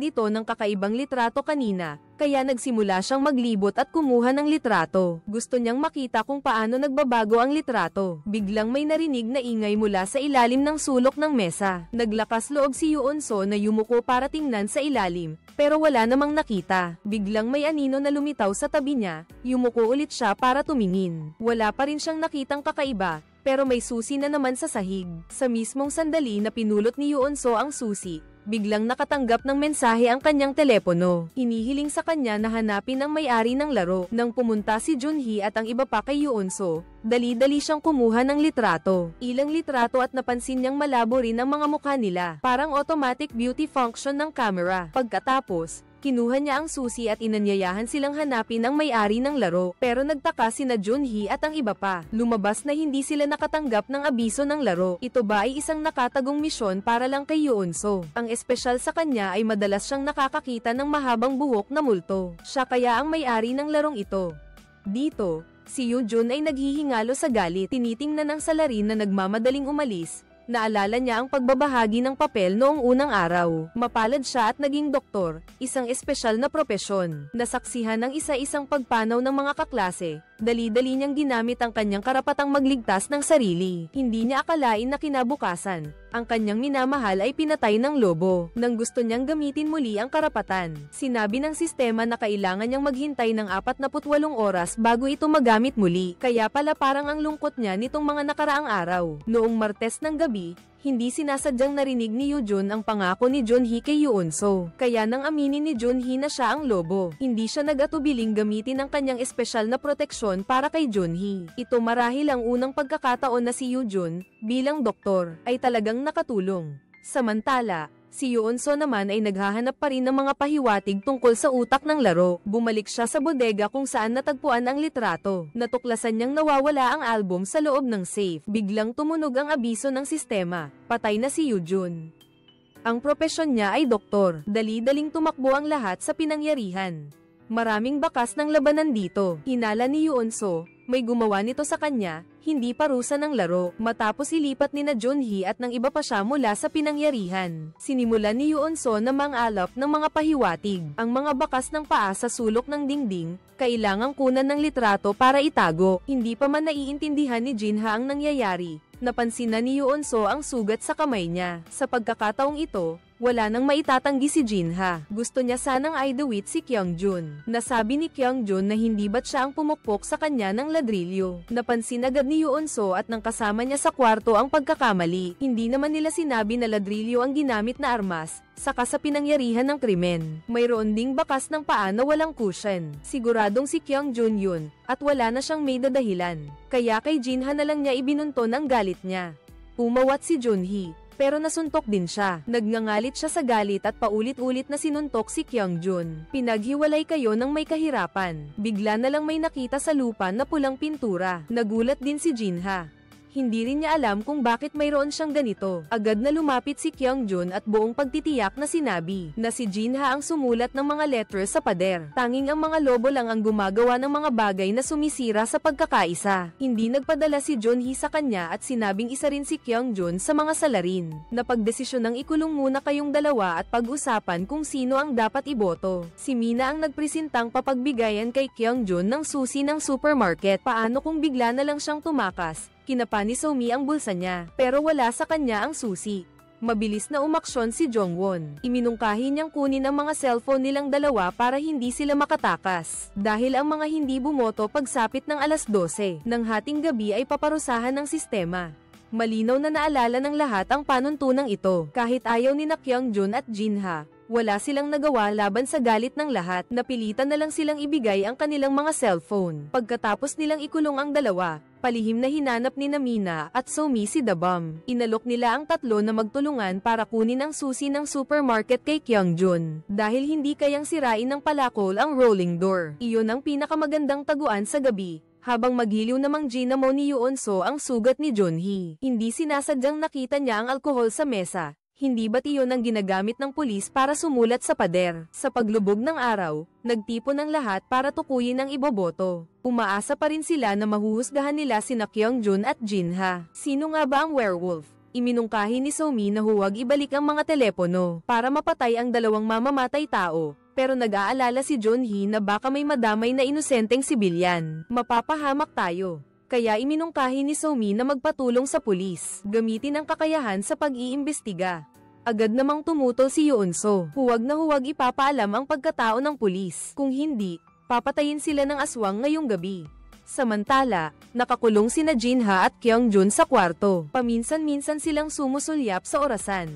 ito ng kakaibang litrato kanina. Kaya nagsimula siyang maglibot at kumuha ng litrato. Gusto niyang makita kung paano nagbabago ang litrato. Biglang may narinig na ingay mula sa ilalim ng sulok ng mesa. Naglakas loob si Yoonso na yumuko para tingnan sa ilalim, pero wala namang nakita. Biglang may anino na lumitaw sa tabi niya, yumuko ulit siya para tumingin. Wala pa rin siyang nakitang kakaiba, pero may susi na naman sa sahig. Sa mismong sandali na pinulot ni Yoonso ang susi, biglang nakatanggap ng mensahe ang kanyang telepono. Inihiling sa kanya na hanapin ang may-ari ng laro. Nang pumunta si Junhee at ang iba pa kay Yoonso, dali-dali siyang kumuha ng litrato. Ilang litrato at napansin niyang malabo rin ang mga mukha nila. Parang automatic beauty function ng camera. Pagkatapos, kinuha niya ang susi at inanyayahan silang hanapin ang may-ari ng laro. Pero nagtaka sina Junhee at ang iba pa. Lumabas na hindi sila nakatanggap ng abiso ng laro. Ito ba ay isang nakatagong misyon para lang kay Yoonso? Ang espesyal sa kanya ay madalas siyang nakakakita ng mahabang buhok na multo. Siya kaya ang may-ari ng larong ito. Dito, si Yujun ay naghihingalo sa galit. Tinitingnan ng salarin na nagmamadaling umalis. Naalala niya ang pagbabahagi ng papel noong unang araw. Mapalad siya at naging doktor, isang espesyal na propesyon. Nasaksihan ng isa-isang pagpanaw ng mga kaklase. Dali-dali niyang ginamit ang kanyang karapatang magligtas ng sarili. Hindi niya akalain na kinabukasan, ang kanyang minamahal ay pinatay ng lobo. Nang gusto niyang gamitin muli ang karapatan, sinabi ng sistema na kailangan niyang maghintay ng 48 oras bago ito magamit muli. Kaya pala parang ang lungkot niya nitong mga nakaraang araw. Noong Martes ng gabi, hindi sinasadyang narinig ni Yujun ang pangako ni Junhee kay Yoonso. Kaya nang aminin ni Junhee na siya ang lobo, hindi siya nag-atubiling gamitin ang kanyang espesyal na proteksyon para kay Junhee. Ito marahil ang unang pagkakataon na si Yujun, bilang doktor, ay talagang nakatulong. Samantala, si Yoonso naman ay naghahanap pa rin ng mga pahiwatig tungkol sa utak ng laro. Bumalik siya sa bodega kung saan natagpuan ang litrato. Natuklasan niyang nawawala ang album sa loob ng safe. Biglang tumunog ang abiso ng sistema. Patay na si Yujun. Ang propesyon niya ay doktor. Dali-daling tumakbo ang lahat sa pinangyarihan. Maraming bakas ng labanan dito. Hinala ni Yoonso, may gumawa nito sa kanya, hindi parusa ng laro. Matapos ilipat ni na Junhee at ng iba pa siya mula sa pinangyarihan. Sinimulan ni Yoonso na mangalap ng mga pahiwatig. Ang mga bakas ng paa sa sulok ng dingding, kailangang kunan ng litrato para itago. Hindi pa man naiintindihan ni Jinha ang nangyayari. Napansin na ni Yoonso ang sugat sa kamay niya. Sa pagkakataong ito, wala nang maitatanggi si Jinha. Gusto niya sanang idawit si Kyungjun. Nasabi ni Kyungjun na hindi ba't siya ang pumukpok sa kanya ng ladrilyo. Napansin agad ni Yoonso at ng kasama niya sa kwarto ang pagkakamali. Hindi naman nila sinabi na ladrilyo ang ginamit na armas, saka sa pinangyarihan ng krimen. Mayroon ding bakas ng paa na walang cushion. Siguradong si Kyungjun yun, at wala na siyang may dadahilan. Kaya kay Jinha na lang niya ibinunton ang galit niya. Umawat si Junhee, pero nasuntok din siya. Nagngangalit siya sa galit at paulit-ulit na sinuntok si Kyungjun. Pinaghiwalay kayo ng may kahirapan. Bigla na lang may nakita sa lupa na pulang pintura. Nagulat din si Jinha. Hindi rin niya alam kung bakit mayroon siyang ganito. Agad na lumapit si Kyungjun at buong pagtitiyak na sinabi na si Jinha ang sumulat ng mga letters sa pader. Tanging ang mga lobo lang ang gumagawa ng mga bagay na sumisira sa pagkakaisa. Hindi nagpadala si Junhee sa kanya at sinabing isa rin si Kyungjun sa mga salarin. Napagdesisyon ng ikulong muna kayong dalawa at pag-usapan kung sino ang dapat iboto. Si Mina ang nagpresentang papagbigayan kay Kyungjun ng susi ng supermarket. Paano kung bigla na lang siyang tumakas? Kinapa ni Somi ang bulsa niya, pero wala sa kanya ang susi. Mabilis na umaksyon si Jongwon. Iminungkahi niyang kunin ang mga cellphone nilang dalawa para hindi sila makatakas. Dahil ang mga hindi bumoto pagsapit ng alas 12 ng hating gabi ay paparusahan ng sistema. Malinaw na naalala ng lahat ang panuntunang ito. Kahit ayaw ni Kyungjun at Jinha, wala silang nagawa laban sa galit ng lahat. Napilitan na lang silang ibigay ang kanilang mga cellphone. Pagkatapos nilang ikulong ang dalawa, palihim na hinanap ni Mina at Somi si Dabam. Inalok nila ang tatlo na magtulungan para kunin ang susi ng supermarket kay Kyungjun. Dahil hindi kayang sirain ng palakol ang rolling door. Iyon ang pinakamagandang taguan sa gabi. Habang maghiliw namang ginamo ni Yoonso ang sugat ni Junhee. Hindi sinasadyang nakita niya ang alkohol sa mesa. Hindi ba't iyon ang ginagamit ng pulis para sumulat sa pader? Sa paglubog ng araw, nagtipon ang lahat para tukuyin ang iboboto. Umaasa pa rin sila na mahuhusgahan nila sina Kyungjun at Jinha. Sino nga ba ang werewolf? Iminungkahi ni Somi na huwag ibalik ang mga telepono para mapatay ang dalawang mamamatay tao. Pero nag-aalala si Junhee na baka may madamay na inosenteng sibilyan. Mapapahamak tayo. Kaya iminungkahi ni Somi na magpatulong sa pulis. Gamitin ang kakayahan sa pag-iimbestiga. Agad namang tumutol si Yoonso. Huwag na huwag ipapaalam ang pagkatao ng pulis. Kung hindi, papatayin sila ng aswang ngayong gabi. Samantala, nakakulong sina Jinha at Kyungjun sa kwarto. Paminsan-minsan silang sumusulyap sa orasan.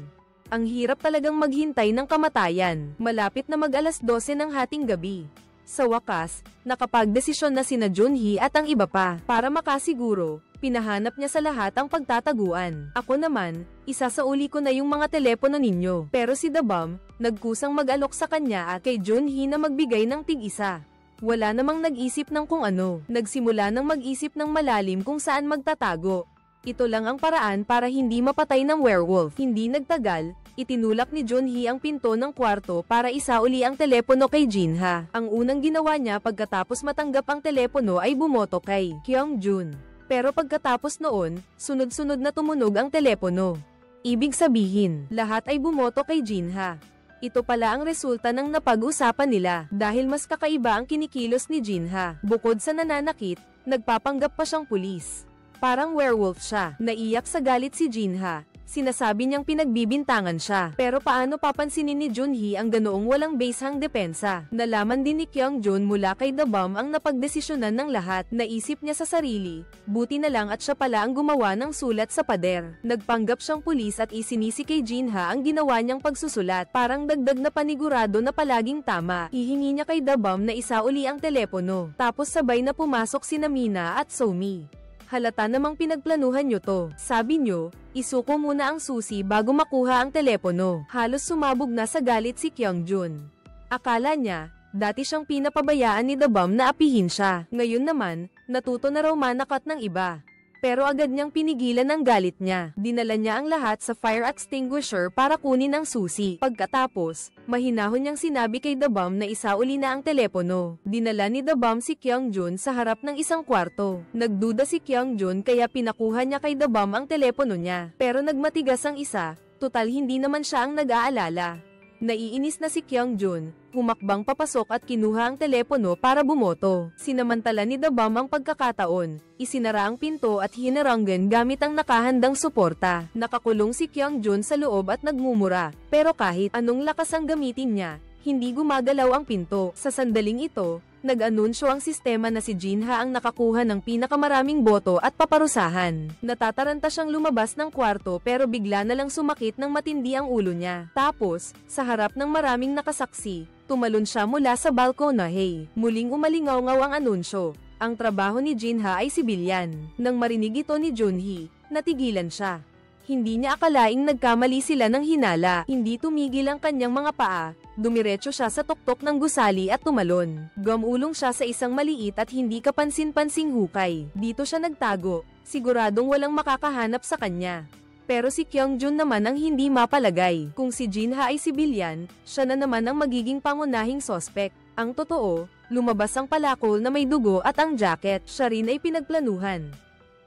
Ang hirap talagang maghintay ng kamatayan. Malapit na mag-alas 12 ng hating gabi. Sa wakas, nakapagdesisyon na sina Junhee at ang iba pa. Para makasiguro, pinahanap niya sa lahat ang pagtataguan. Ako naman, isasauli ko na yung mga telepono ninyo. Pero si Dabam, nagkusang mag-alok sa kanya at kay Junhee na magbigay ng tig-isa. Wala namang nag-isip ng kung ano. Nagsimula ng mag-isip ng malalim kung saan magtatago. Ito lang ang paraan para hindi mapatay ng werewolf. Hindi nagtagal, itinulak ni Junhee ang pinto ng kwarto para isauli ang telepono kay Jinha. Ang unang ginawa niya pagkatapos matanggap ang telepono ay bumoto kay Kyungjun. Pero pagkatapos noon, sunod-sunod na tumunog ang telepono. Ibig sabihin, lahat ay bumoto kay Jinha. Ito pala ang resulta ng napag-usapan nila dahil mas kakaiba ang kinikilos ni Jinha. Bukod sa nananakit, nagpapanggap pa siyang pulis. Parang werewolf siya. Naiyak sa galit si Jinha. Sinasabi niyang pinagbibintangan siya. Pero paano papansinin ni Junhee ang ganoong walang basehang depensa? Nalaman din ni Kyungjun mula kay Dabam ang napagdesisyonan ng lahat. Naisip niya sa sarili, buti na lang at siya pala ang gumawa ng sulat sa pader. Nagpanggap siyang pulis at isinisi kay Jinha ang ginawa niyang pagsusulat. Parang dagdag na panigurado na palaging tama. Hihingi niya kay Dabam na isauli ang telepono. Tapos sabay na pumasok sina Mina at Somi. Halata namang pinagplanuhan nyo to. Sabi nyo, isuko muna ang susi bago makuha ang telepono. Halos sumabog na sa galit si Kyungjun. Akala niya, dati siyang pinapabayaan ni Dabam na apihin siya. Ngayon naman, natuto na raw manakat ng iba. pero agad niyang pinigilan ang galit niya. Dinala niya ang lahat sa fire extinguisher para kunin ang susi. Pagkatapos, mahinahon niyang sinabi kay Dabam na isauli na ang telepono. Dinala ni Dabam si Kyung-jun sa harap ng isang kwarto. Nagduda si Kyung-jun kaya pinakuha niya kay Dabam ang telepono niya. Pero nagmatigas ang isa, total hindi naman siya ang nag-aalala. Naiinis na si Kyung-jun, humakbang papasok at kinuha ang telepono para bumoto. Sinamantala ni Dabam ang pagkakataon, isinara ang pinto at hinaranggan gamit ang nakahandang suporta. Nakakulong si Kyung-jun sa loob at nagmumura, pero kahit anong lakas ang gamitin niya, hindi gumagalaw ang pinto. Sa sandaling ito, nag-anunsyo ang sistema na si Jinha ang nakakuha ng pinakamaraming boto at paparusahan. Natataranta siyang lumabas ng kwarto pero bigla na lang sumakit ng matindi ang ulo niya. Tapos, sa harap ng maraming nakasaksi, tumalon siya mula sa balkonahe. Muling umalingaw-ngaw ang anunsyo. Ang trabaho ni Jinha ay sibilyan. Nang marinig ito ni Junhee, natigilan siya. Hindi niya akalaing nagkamali sila ng hinala. Hindi tumigil ang kanyang mga paa. Dumiretso siya sa tuktok ng gusali at tumalon. Gumulong siya sa isang maliit at hindi kapansin-pansing hukay. Dito siya nagtago, siguradong walang makakahanap sa kanya. Pero si Kyung-jun naman ang hindi mapalagay. Kung si Jinha ay sibilyan, siya na naman ang magiging pangunahing sospek. Ang totoo, lumabas ang palakol na may dugo at ang jacket. Siya rin ay pinagplanuhan.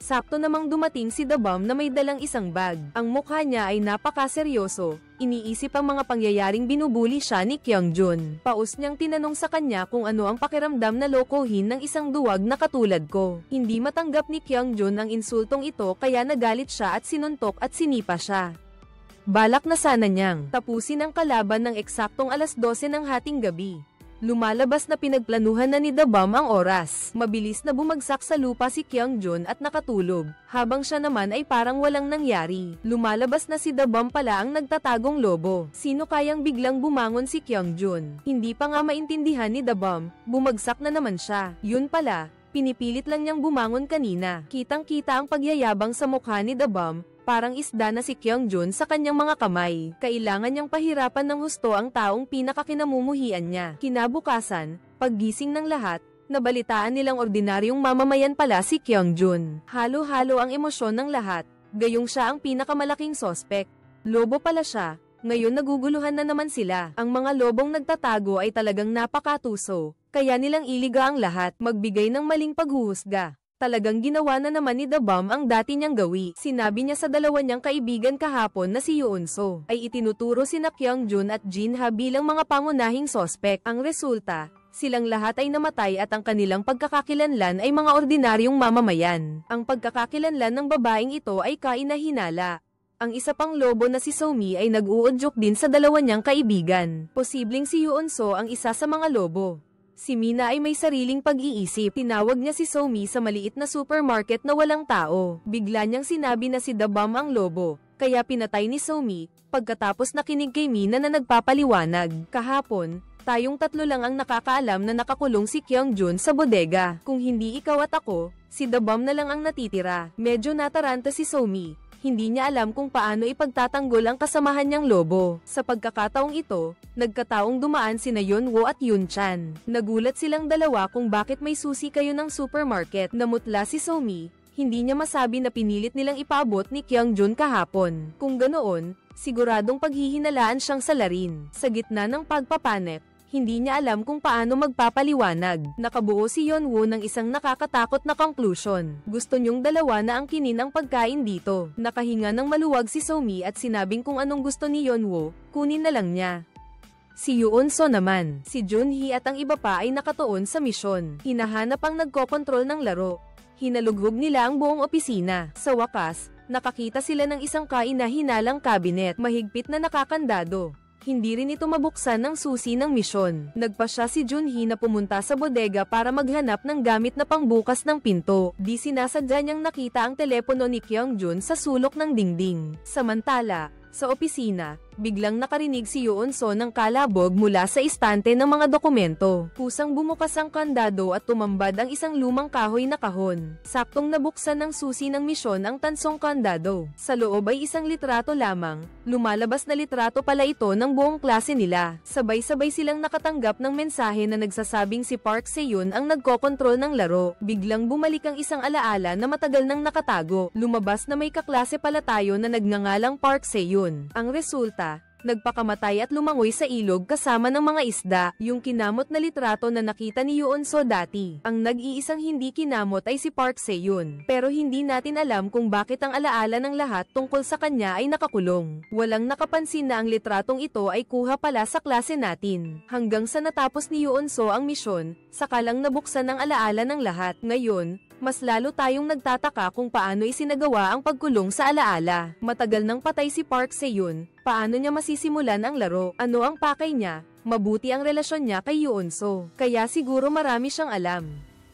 Sakto namang dumating si Dabam na may dalang isang bag. Ang mukha niya ay napakaseryoso. Iniisip ang mga pangyayaring binubuli siya ni Kyung-jun. Paus niyang tinanong sa kanya kung ano ang pakiramdam na lokohin ng isang duwag na katulad ko. Hindi matanggap ni Kyung-jun ang insultong ito kaya nagalit siya at sinuntok at sinipa siya. Balak na sana niyang tapusin ang kalaban ng eksaktong alas 12 ng hating gabi. Lumalabas na pinagplanuhan na ni Dabam ang oras. Mabilis na bumagsak sa lupa si Kyung-jun at nakatulog, habang siya naman ay parang walang nangyari. Lumalabas na si Dabam pala ang nagtatagong lobo. Sino kayang biglang bumangon si Kyung-jun? Hindi pa nga maintindihan ni Dabam, bumagsak na naman siya. Yun pala, pinipilit lang niyang bumangon kanina. Kitang-kita ang pagyayabang sa mukha ni Dabam. Parang isda na si Kyung-jun sa kanyang mga kamay. Kailangan niyang pahirapan ng husto ang taong pinakakinamumuhian niya. Kinabukasan, paggising ng lahat, nabalitaan nilang ordinaryong mamamayan pala si Kyung-jun. Halo-halo ang emosyon ng lahat, gayong siya ang pinakamalaking sospek. Lobo pala siya, ngayon naguguluhan na naman sila. Ang mga lobong nagtatago ay talagang napakatuso, kaya nilang iliga ang lahat, magbigay ng maling paghuhusga. Talagang ginawa na naman ni Dabam ang dati niyang gawi. Sinabi niya sa dalawa niyang kaibigan kahapon na si Yoon-so ay itinuturo sina Kyung-jun at Jinha bilang mga pangunahing sospek. Ang resulta, silang lahat ay namatay at ang kanilang pagkakakilanlan ay mga ordinaryong mamamayan. Ang pagkakakilanlan ng babaeng ito ay kainahinala. Ang isa pang lobo na si So-mi ay nag-uudyok din sa dalawa niyang kaibigan. Posibleng si Yoon-so ang isa sa mga lobo. Si Mina ay may sariling pag-iisip. Tinawag niya si So-mi sa maliit na supermarket na walang tao. Bigla niyang sinabi na si Dabam ang lobo, kaya pinatay ni So-mi, pagkatapos nakinig kay Mina na nagpapaliwanag. Kahapon, tayong tatlo lang ang nakakaalam na nakakulong si Kyung-jun sa bodega. Kung hindi ikaw at ako, si Dabam na lang ang natitira. Medyo nataranta si So-mi. Hindi niya alam kung paano ipagtatanggol ang kasamahan niyang lobo. Sa pagkakataong ito, nagkataong dumaan sina Yeonwoo at Yoon-chan. Nagulat silang dalawa kung bakit may susi kayo ng supermarket. Namutla si So-mi, hindi niya masabi na pinilit nilang ipaabot ni Kyung-jun kahapon. Kung ganoon, siguradong paghihinalaan siyang salarin. Sa gitna ng pagpapanik, hindi niya alam kung paano magpapaliwanag. Nakabuo si Yeonwoo ng isang nakakatakot na conclusion. Gusto niyong dalawa na angkinin ang pagkain dito. Nakahinga ng maluwag si So-mi at sinabing kung anong gusto ni Yeonwoo, kunin na lang niya. Si Yoon-so naman, si Junhee at ang iba pa ay nakatuon sa misyon. Hinahanap ang nagkokontrol ng laro. Hinalughog nila ang buong opisina. Sa wakas, nakakita sila ng isang kaina-hinalang kabinet, mahigpit na nakakandado. Hindi rin ito mabuksan ng susi ng misyon. Nagpasya si Junhee na pumunta sa bodega para maghanap ng gamit na pangbukas ng pinto. Di sinasadya niyang nakita ang telepono ni Kyung-jun sa sulok ng dingding. Samantala, sa opisina, biglang nakarinig si Yoon-so ng kalabog mula sa istante ng mga dokumento. Kusang bumukas ang kandado at tumambad ang isang lumang kahoy na kahon. Saktong nabuksan ng susi ng misyon ang tansong kandado. Sa loob ay isang litrato lamang. Lumalabas na litrato pala ito ng buong klase nila. Sabay-sabay silang nakatanggap ng mensahe na nagsasabing si Park Se-yoon ang nagkokontrol ng laro. Biglang bumalik ang isang alaala na matagal nang nakatago. Lumabas na may kaklase pala tayo na nagngangalang Park Se-yoon. Ang resulta, nagpakamatay at lumangoy sa ilog kasama ng mga isda. Yung kinamot na litrato na nakita ni Yoon-so dati. Ang nag-iisang hindi kinamot ay si Park Se-yoon. Pero hindi natin alam kung bakit ang alaala ng lahat tungkol sa kanya ay nakakulong. Walang nakapansin na ang litratong ito ay kuha pala sa klase natin. Hanggang sa natapos ni Yoon-so ang misyon, saka lang nabuksan ang alaala ng lahat. Ngayon, mas lalo tayong nagtataka kung paano isinagawa ang pagkulong sa alaala. Matagal nang patay si Park Se-yoon, paano niya masisimulan ang laro? Ano ang pakay niya? Mabuti ang relasyon niya kay Yoon-so, kaya siguro marami siyang alam.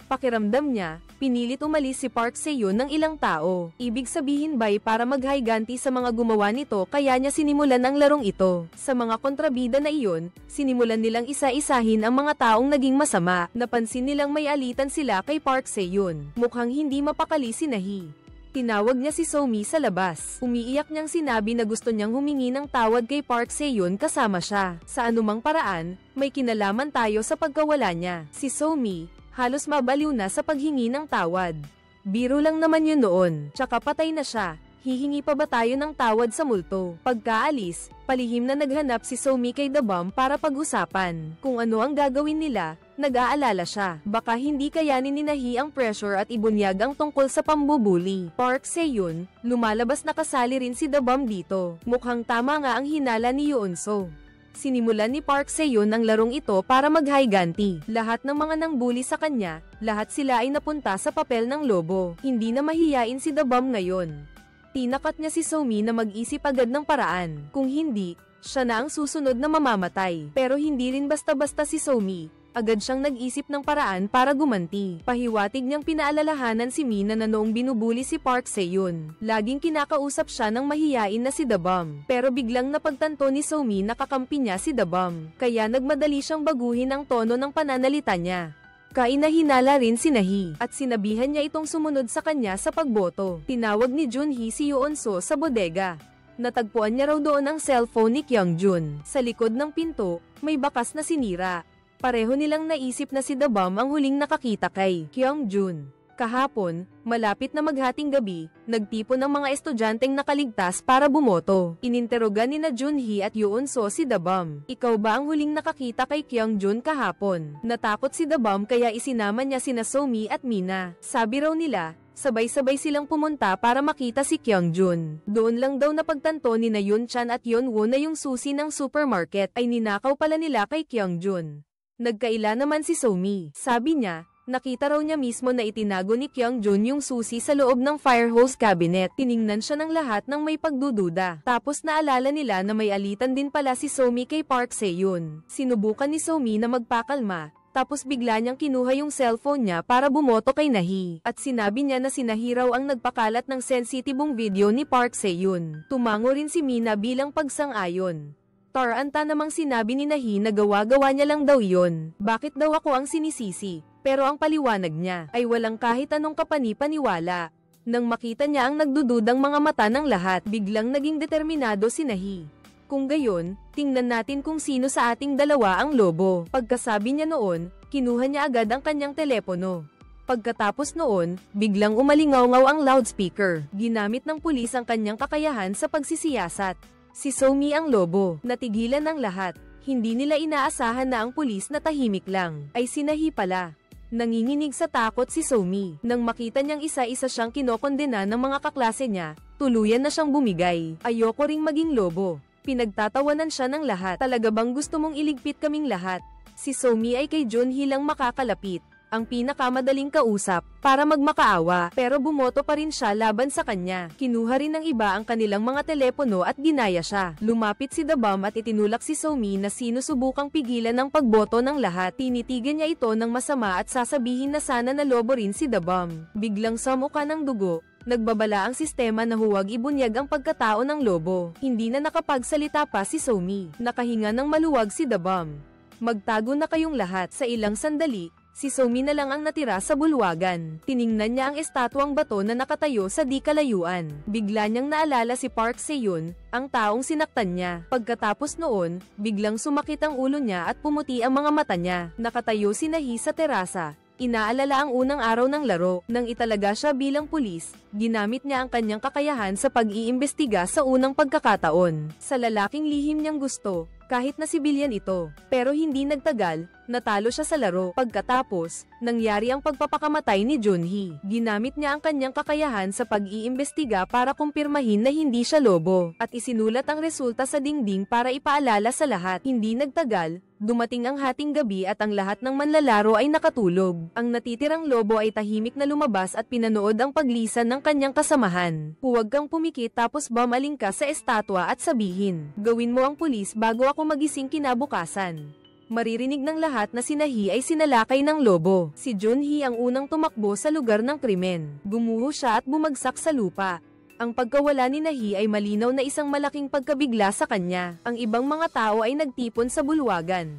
Pakiramdam niya, pinilit umalis si Park Se-yoon ng ilang tao. Ibig sabihin ba'y para maghiganti sa mga gumawa nito kaya niya sinimulan ang larong ito. Sa mga kontrabida na iyon, sinimulan nilang isa-isahin ang mga taong naging masama. Napansin nilang may alitan sila kay Park Se-yoon. Mukhang hindi mapakali si Nahi. Tinawag niya si So-mi sa labas. Umiiyak niyang sinabi na gusto niyang humingi ng tawad kay Park Se-yoon kasama siya. Sa anumang paraan, may kinalaman tayo sa pagkawala niya. Si So-mi, halos mabaliw na sa paghingi ng tawad. Biro lang naman yun noon, tsaka patay na siya. Hihingi pa ba tayo ng tawad sa multo? Pagkaalis, palihim na naghanap si So-mi kay The Bomb para pag-usapan. Kung ano ang gagawin nila, nag-aalala siya. Baka hindi kayanin ni Nahi ang pressure at ibunyag ang tungkol sa pambubuli. Park Se-yoon, lumalabas na kasali rin si The Bomb dito. Mukhang tama nga ang hinala ni Yoon-so. Sinimulan ni Park Se-yoon ang larong ito para maghiganti. Lahat ng mga nangbuli sa kanya, lahat sila ay napunta sa papel ng lobo. Hindi na mahiyain si The Bomb ngayon. Tinakat niya si So-mi na mag-isip agad ng paraan. Kung hindi, siya na ang susunod na mamamatay. Pero hindi rin basta-basta si So-mi. Agad siyang nag-isip ng paraan para gumanti. Pahiwatig niyang pinaalalahanan si Mina na noong binubuli si Park Se-yoon, laging kinakausap siya ng mahiyain na si The Bomb. Pero biglang napagtanto ni So-mi na kakampi niya si The Bomb, kaya nagmadali siyang baguhin ang tono ng pananalita niya. Kainahinala rin si Nahi, at sinabihan niya itong sumunod sa kanya sa pagboto. Tinawag ni Junhee si Yoon-so sa bodega. Natagpuan niya raw doon ang cellphone ni Kyung-jun. Sa likod ng pinto, may bakas na sinira. Pareho nilang naisip na si The Bomb ang huling nakakita kay Kyung-jun. Kahapon, malapit na maghating gabi, nagtipon ng mga estudyanteng nakaligtas para bumoto. Ininterogan ni na Junhee at Yoon-so si The Bomb. Ikaw ba ang huling nakakita kay Kyung-jun kahapon? Natakot si The Bomb kaya isinama niya sina So-mi at Mina. Sabi raw nila, sabay-sabay silang pumunta para makita si Kyung-jun. Doon lang daw napagtanto ni na Yoon-chan at Yeon-woo na yung susi ng supermarket ay ninakaw pala nila kay Kyung-jun. Nagkaila naman si So-mi. Sabi niya, nakita raw niya mismo na itinago ni Kyung-jun yung susi sa loob ng fire hose cabinet. Tiningnan siya ng lahat ng may pagdududa. Tapos naalala nila na may alitan din pala si So-mi kay Park Se-yoon. Sinubukan ni So-mi na magpakalma, tapos bigla niyang kinuha yung cellphone niya para bumoto kay Nahi. At sinabi niya na si Nahi raw ang nagpakalat ng sensitibong video ni Park Se-yoon. Tumango rin si Mina bilang pagsang-ayon. Taranta namang sinabi ni Nahi na gawa-gawa niya lang daw yon. Bakit daw ako ang sinisisi? Pero ang paliwanag niya ay walang kahit anong kapani-paniwala. Nang makita niya ang nagdududang mga mata ng lahat, biglang naging determinado si Nahi. Kung gayon, tingnan natin kung sino sa ating dalawa ang lobo. Pagkasabi niya noon, kinuha niya agad ang kanyang telepono. Pagkatapos noon, biglang umalingaw-ngaw ang loudspeaker. Ginamit ng pulis ang kanyang kakayahan sa pagsisiyasat. Si So-mi ang lobo. Natigilan ng lahat. Hindi nila inaasahan na ang pulis na tahimik lang ay si Nahi pala. Nanginginig sa takot si So-mi. Nang makita niyang isa-isa siyang kinokondena ng mga kaklase niya, tuluyan na siyang bumigay. Ayoko ring maging lobo. Pinagtatawanan siya ng lahat. Talaga bang gusto mong iligpit kaming lahat? Si So-mi ay kay Junhee lang makakalapit. Ang pinakamadaling kausap, para magmakaawa, pero bumoto pa rin siya laban sa kanya. Kinuha rin ng iba ang kanilang mga telepono at ginaya siya. Lumapit si The Bomb at itinulak si So-mi na sinusubukang pigilan ng pagboto ng lahat. Tinitigan niya ito ng masama at sasabihin na sana nalobo rin si The Bomb. Biglang sa mukha ng dugo, Nagbabala ang sistema na huwag ibunyag ang pagkatao ng lobo. Hindi na nakapagsalita pa si Somi. Nakahinga ng maluwag si The Bomb. Magtago na kayong lahat. Sa ilang sandali, si Somi na lang ang natira sa bulwagan. Tiningnan niya ang estatwang bato na nakatayo sa di kalayuan. Bigla niyang naalala si Park Se-yoon, ang taong sinaktan niya. Pagkatapos noon, biglang sumakit ang ulo niya at pumuti ang mga mata niya. Nakatayo si Nahi sa terasa. Inaalala ang unang araw ng laro. Nang italaga siya bilang pulis, ginamit niya ang kanyang kakayahan sa pag-iimbestiga sa unang pagkakataon. Sa lalaking lihim niyang gusto, kahit na sibilyan ito. Pero hindi nagtagal, natalo siya sa laro. Pagkatapos, nangyari ang pagpapakamatay ni Junhee. Ginamit niya ang kanyang kakayahan sa pag-iimbestiga para kumpirmahin na hindi siya lobo, at isinulat ang resulta sa dingding para ipaalala sa lahat. Hindi nagtagal, dumating ang hating gabi at ang lahat ng manlalaro ay nakatulog. Ang natitirang lobo ay tahimik na lumabas at pinanood ang paglisan ng kanyang kasamahan. Huwag kang pumikit tapos bumaling ka sa estatwa at sabihin, gawin mo ang pulis bago ako magising kinabukasan. Maririnig ng lahat na si Nahi ay sinalakay ng lobo. Si Junhee ang unang tumakbo sa lugar ng krimen. Gumuho siya at bumagsak sa lupa. Ang pagkawala ni Nahi ay malinaw na isang malaking pagkabigla sa kanya. Ang ibang mga tao ay nagtipon sa bulwagan.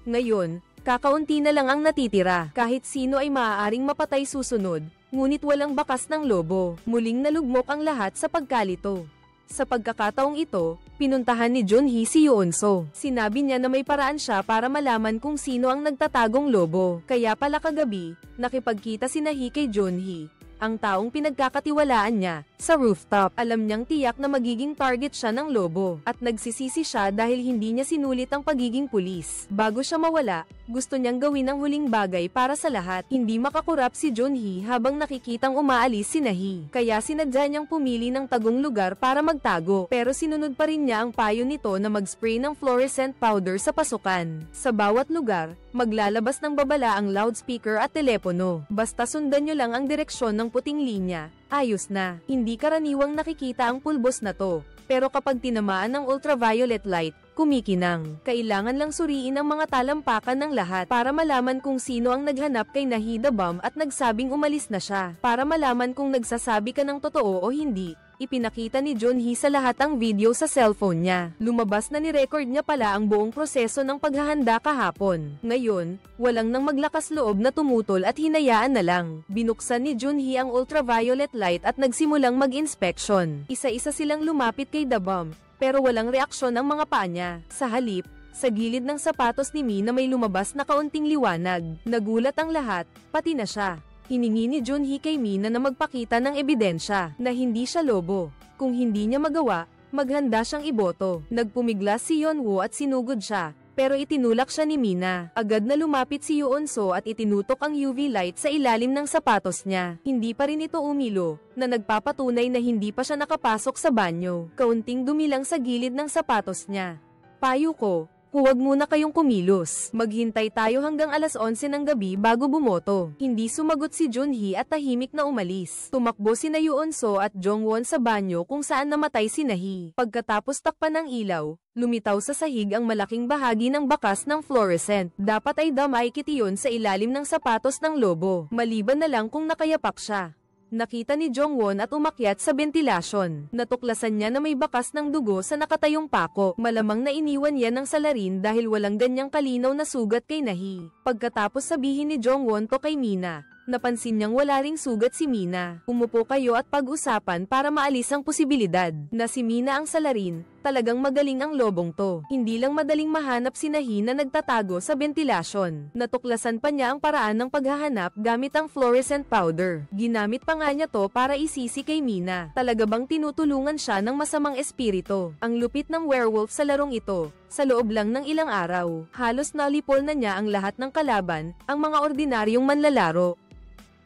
Ngayon, kakaunti na lang ang natitira. Kahit sino ay maaaring mapatay susunod, ngunit walang bakas ng lobo. Muling nalugmok ang lahat sa pagkalito. Sa pagkakataong ito, pinuntahan ni Junhee si Yoon-so. Sinabi niya na may paraan siya para malaman kung sino ang nagtatagong lobo. Kaya pala kagabi, nakipagkita si Nahi kay Junhee, ang taong pinagkakatiwalaan niya, sa rooftop. Alam niyang tiyak na magiging target siya ng lobo, at nagsisisi siya dahil hindi niya sinulit ang pagiging pulis. Bago siya mawala, gusto niyang gawin ang huling bagay para sa lahat. Hindi makakurap si Junhee habang nakikitang umaalis si Nahi. Kaya sinadya niyang pumili ng tagong lugar para magtago. Pero sinunod pa rin niya ang payo nito na mag-spray ng fluorescent powder sa pasukan. Sa bawat lugar, maglalabas ng babala ang loudspeaker at telepono. Basta sundan niyo lang ang direksyon ng puting linya, ayos na. Hindi karaniwang nakikita ang pulbos na to. Pero kapag tinamaan ng ultraviolet light, kumikinang. Kailangan lang suriin ang mga talampakan ng lahat para malaman kung sino ang naghanap kay Nahi the Bomb at nagsabing umalis na siya. Para malaman kung nagsasabi ka ng totoo o hindi, ipinakita ni Junhee sa lahat ang video sa cellphone niya. Lumabas na ni-record niya pala ang buong proseso ng paghahanda kahapon. Ngayon, walang nang maglakas loob na tumutol at hinayaan na lang. Binuksan ni Junhee ang ultraviolet light at nagsimulang mag-inspection. Isa-isa silang lumapit kay The Bomb, pero walang reaksyon ang mga paa niya. Sa halip, sa gilid ng sapatos ni Mi na may lumabas na kaunting liwanag. Nagulat ang lahat, pati na siya. Hiningi ni Junhee kay Mina na magpakita ng ebidensya na hindi siya lobo. Kung hindi niya magawa, maghanda siyang iboto. Nagpumiglas si Yeonwoo at sinugod siya, pero itinulak siya ni Mina. Agad na lumapit si Yoon-so at itinutok ang UV light sa ilalim ng sapatos niya. Hindi pa rin ito umilo, na nagpapatunay na hindi pa siya nakapasok sa banyo. Kaunting dumi lang sa gilid ng sapatos niya. Payo ko, huwag muna kayong kumilos. Maghintay tayo hanggang alas 11 ng gabi bago bumoto. Hindi sumagot si Junhee at tahimik na umalis. Tumakbo sina Yoon-so at Jongwon sa banyo kung saan namatay si Nahi. Pagkatapos takpan ng ilaw, lumitaw sa sahig ang malaking bahagi ng bakas ng fluorescent. Dapat ay damay-kit iyon sa ilalim ng sapatos ng lobo. Maliban na lang kung nakayapak siya. Nakita ni Jongwon at umakyat sa bentilasyon. Natuklasan niya na may bakas ng dugo sa nakatayong pako. Malamang na iniwan yan ng salarin dahil walang ganyang kalinaw na sugat kay Nahi. Pagkatapos sabihin ni Jongwon to kay Mina, napansin niyang wala ring sugat si Mina. Umupo kayo at pag-usapan para maalis ang posibilidad na si Mina ang salarin. Talagang magaling ang lobong to. Hindi lang madaling mahanap si Nahi na nagtatago sa bentilasyon. Natuklasan pa niya ang paraan ng paghahanap gamit ang fluorescent powder. Ginamit pa nga niya to para isisi kay Mina. Talaga bang tinutulungan siya ng masamang espiritu? Ang lupit ng werewolf sa larong ito. Sa loob lang ng ilang araw, halos nalipol na niya ang lahat ng kalaban, ang mga ordinaryong manlalaro.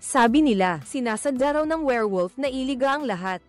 Sabi nila, sinasadya raw ng werewolf na iliga ang lahat.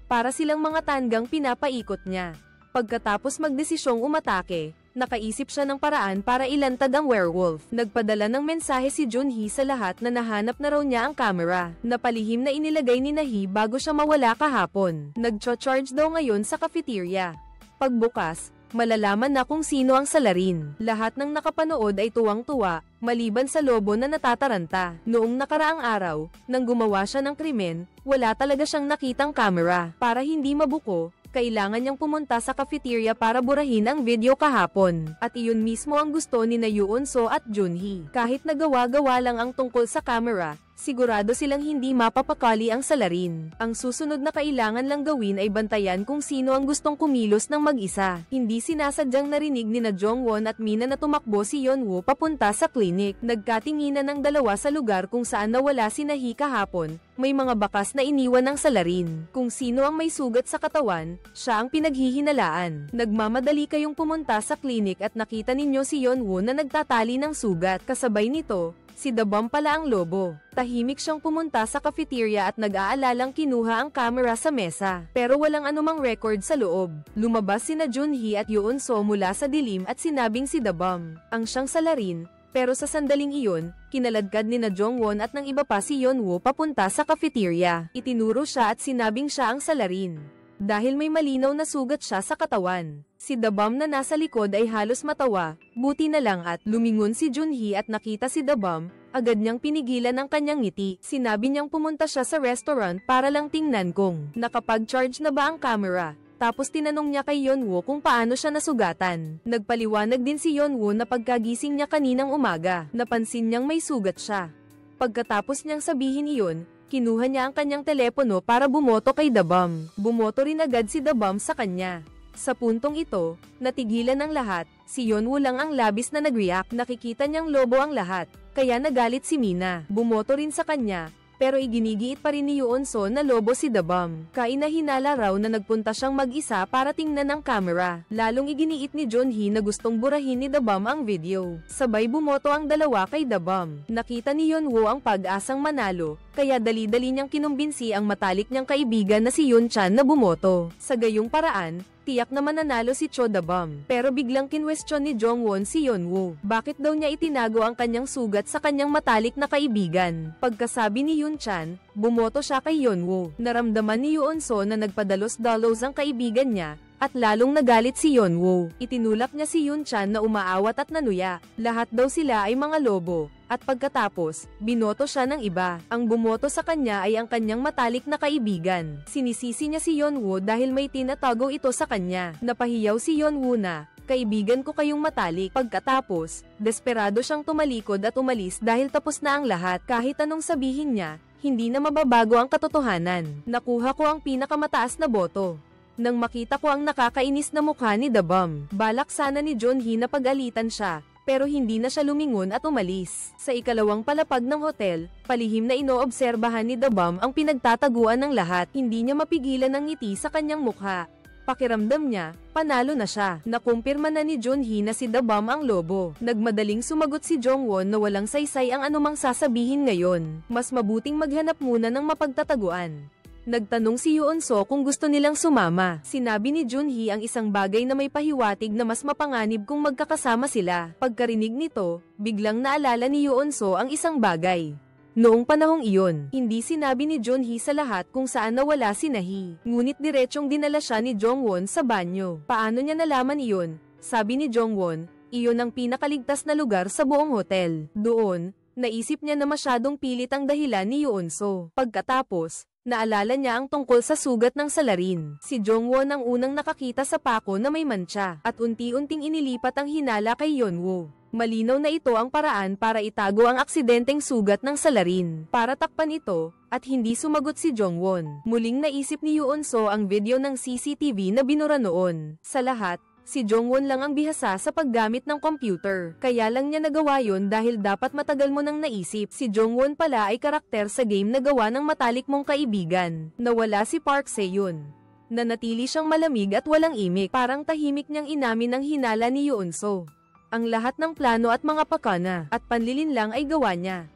Para silang mga tanggang pinapaikot niya. Pagkatapos magdesisyong umatake, nakaisip siya ng paraan para ilantad ang werewolf. Nagpadala ng mensahe si Junhee sa lahat na nahanap na raw niya ang camera, na palihim na inilagay ni Nahi bago siya mawala kahapon. Nagcho-charge daw ngayon sa cafeteria. Pagbukas, malalaman na kung sino ang salarin. Lahat ng nakapanood ay tuwang-tuwa, maliban sa lobo na natataranta. Noong nakaraang araw, nang gumawa siya ng krimen, wala talaga siyang nakitang camera. Para hindi mabuko, kailangan niyang pumunta sa cafeteria para burahin ang video kahapon. At iyon mismo ang gusto ni na Yoon-so at Junhee. Kahit nagawa-gawa lang ang tungkol sa camera, sigurado silang hindi mapapakali ang salarin. Ang susunod na kailangan lang gawin ay bantayan kung sino ang gustong kumilos ng mag-isa. Hindi sinasadyang narinig ni na Jongwon at Mina na tumakbo si Yeonwoo papunta sa klinik. Nagkatinginan ng dalawa sa lugar kung saan nawala si Nahi kahapon. May mga bakas na iniwan ng salarin. Kung sino ang may sugat sa katawan, siya ang pinaghihinalaan. Nagmamadali kayong pumunta sa klinik at nakita ninyo si Yeonwoo na nagtatali ng sugat. Kasabay nito, si Dabam pala ang lobo. Tahimik siyang pumunta sa cafeteria at nag-aalalang kinuha ang camera sa mesa. Pero walang anumang record sa loob. Lumabas sina Junhee at Yoon-so mula sa dilim at sinabing si Dabam ang siyang salarin. Pero sa sandaling iyon, kinaladkad ni na Jongwon at ng iba pa si Yeonwoo papunta sa cafeteria. Itinuro siya at sinabing siya ang salarin. Dahil may malinaw na sugat siya sa katawan. Si Dabam na nasa likod ay halos matawa, buti na lang at lumingon si Junhee at nakita si Dabam, agad niyang pinigilan ang kanyang ngiti. Sinabi niyang pumunta siya sa restaurant para lang tingnan kung nakapag-charge na ba ang camera. Tapos tinanong niya kay Yeonwoo kung paano siya nasugatan. Nagpaliwanag din si Yeonwoo na pagkagising niya kaninang umaga, napansin niyang may sugat siya. Pagkatapos niyang sabihin iyon, kinuha niya ang kanyang telepono para bumoto kay Dabam. Bumoto rin agad si Dabam sa kanya. Sa puntong ito, natigilan ang lahat, si Yeonwoo lang ang labis na nag-react. Nakikita niyang lobo ang lahat, kaya nagalit si Mina. Bumoto rin sa kanya. Pero iginigiit pa rin ni Yoon-so na lobo si Dabam. Kainahinala raw na nagpunta siyang mag-isa para tingnan ang camera. Lalong iginiit ni Junhee na gustong burahin ni Dabam ang video. Sabay bumoto ang dalawa kay Dabam. Nakita ni Yeonwoo ang pag-asang manalo, kaya dali-dali niyang kinumbinsi ang matalik niyang kaibigan na si Yoon-chan na bumoto. Sa gayong paraan, tiyak na mananalo si Cho Dabam. Pero biglang kinwestiyon ni Jongwon si Yeonwoo. Bakit daw niya itinago ang kanyang sugat sa kanyang matalik na kaibigan? Pagkasabi ni Yoon-chan, bumoto siya kay Yeonwoo. Naramdaman ni Yoon-so na nagpadalos-dalos ang kaibigan niya, at lalong nagalit si Yeonwoo. Itinulak niya si Yoon-chan na umaawat at nanuya. Lahat daw sila ay mga lobo. At pagkatapos, binoto siya ng iba. Ang bumoto sa kanya ay ang kanyang matalik na kaibigan. Sinisisi niya si Yeonwoo dahil may tinatago ito sa kanya. Napahiyaw si Yeonwoo na, "Kaibigan ko kayong matalik." Pagkatapos, desperado siyang tumalikod at umalis dahil tapos na ang lahat. Kahit anong sabihin niya, hindi na mababago ang katotohanan. Nakuha ko ang pinakamataas na boto. Nang makita ko ang nakakainis na mukha ni Dabam, balak sana ni Junhee na pag-alitan siya, pero hindi na siya lumingon at umalis. Sa ikalawang palapag ng hotel, palihim na inoobserbahan ni Dabam ang pinagtataguan ng lahat. Hindi niya mapigilan ang ngiti sa kanyang mukha. Pakiramdam niya, panalo na siya. Nakumpirma na ni Junhee na si Dabam ang lobo. Nagmadaling sumagot si Jongwon na walang saysay ang anumang sasabihin ngayon. Mas mabuting maghanap muna ng mapagtataguan. Nagtanong si Yoon-so kung gusto nilang sumama. Sinabi ni Junhee ang isang bagay na may pahiwatig na mas mapanganib kung magkakasama sila. Pagkarinig nito, biglang naalala ni Yoon-so ang isang bagay. Noong panahong iyon, hindi sinabi ni Junhee sa lahat kung saan nawala si Nahi. Ngunit diretsyong dinala siya ni Jongwon sa banyo. Paano niya nalaman iyon? Sabi ni Jongwon, iyon ang pinakaligtas na lugar sa buong hotel. Doon, naisip niya na masyadong pilit ang dahilan ni Yoon-so. Pagkatapos, naalala niya ang tungkol sa sugat ng salarin. Si Jongwon ang unang nakakita sa pako na may mantsa, at unti-unting inilipat ang hinala kay Yeonwoo. Malinaw na ito ang paraan para itago ang aksidenteng sugat ng salarin. Para takpan ito, at hindi sumagot si Jongwon. Muling naisip ni Yoon-so ang video ng CCTV na binura noon. Sa lahat, si Jongwon lang ang bihasa sa paggamit ng computer. Kaya lang niya nagawa yon dahil dapat matagal mo nang naisip. Si Jongwon pala ay karakter sa game na gawa ng matalik mong kaibigan. Nawala si Park Se-yoon. Nanatili siyang malamig at walang imik. Parang tahimik niyang inamin ang hinala ni Yoon-so. Ang lahat ng plano at mga pakana at panlilin lang ay gawa niya.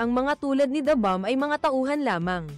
Ang mga tulad ni Dabam ay mga tauhan lamang.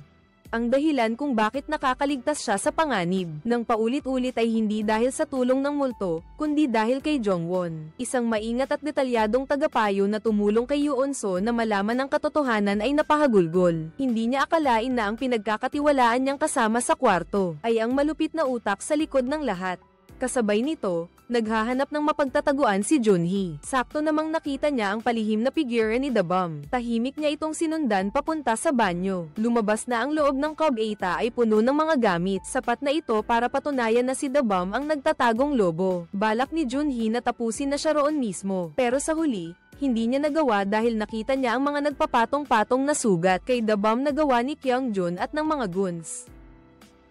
Ang dahilan kung bakit nakakaligtas siya sa panganib ng paulit-ulit ay hindi dahil sa tulong ng multo, kundi dahil kay Jongwon, isang maingat at detalyadong tagapayo na tumulong kay Yoon-so na malaman ang katotohanan ay napahagulgol. Hindi niya akalain na ang pinagkakatiwalaan niyang kasama sa kwarto ay ang malupit na utak sa likod ng lahat. Kasabay nito, naghahanap ng mapagtataguan si Junhee. Sakto namang nakita niya ang palihim na figure ni The Bomb. Tahimik niya itong sinundan papunta sa banyo. Lumabas na ang loob ng Cub 8 ay puno ng mga gamit. Sapat na ito para patunayan na si The Bomb ang nagtatagong lobo. Balak ni Junhee na tapusin na siya roon mismo. Pero sa huli, hindi niya nagawa dahil nakita niya ang mga nagpapatong-patong na sugat kay The Bomb na gawa ni Kyung-jun at ng mga goons.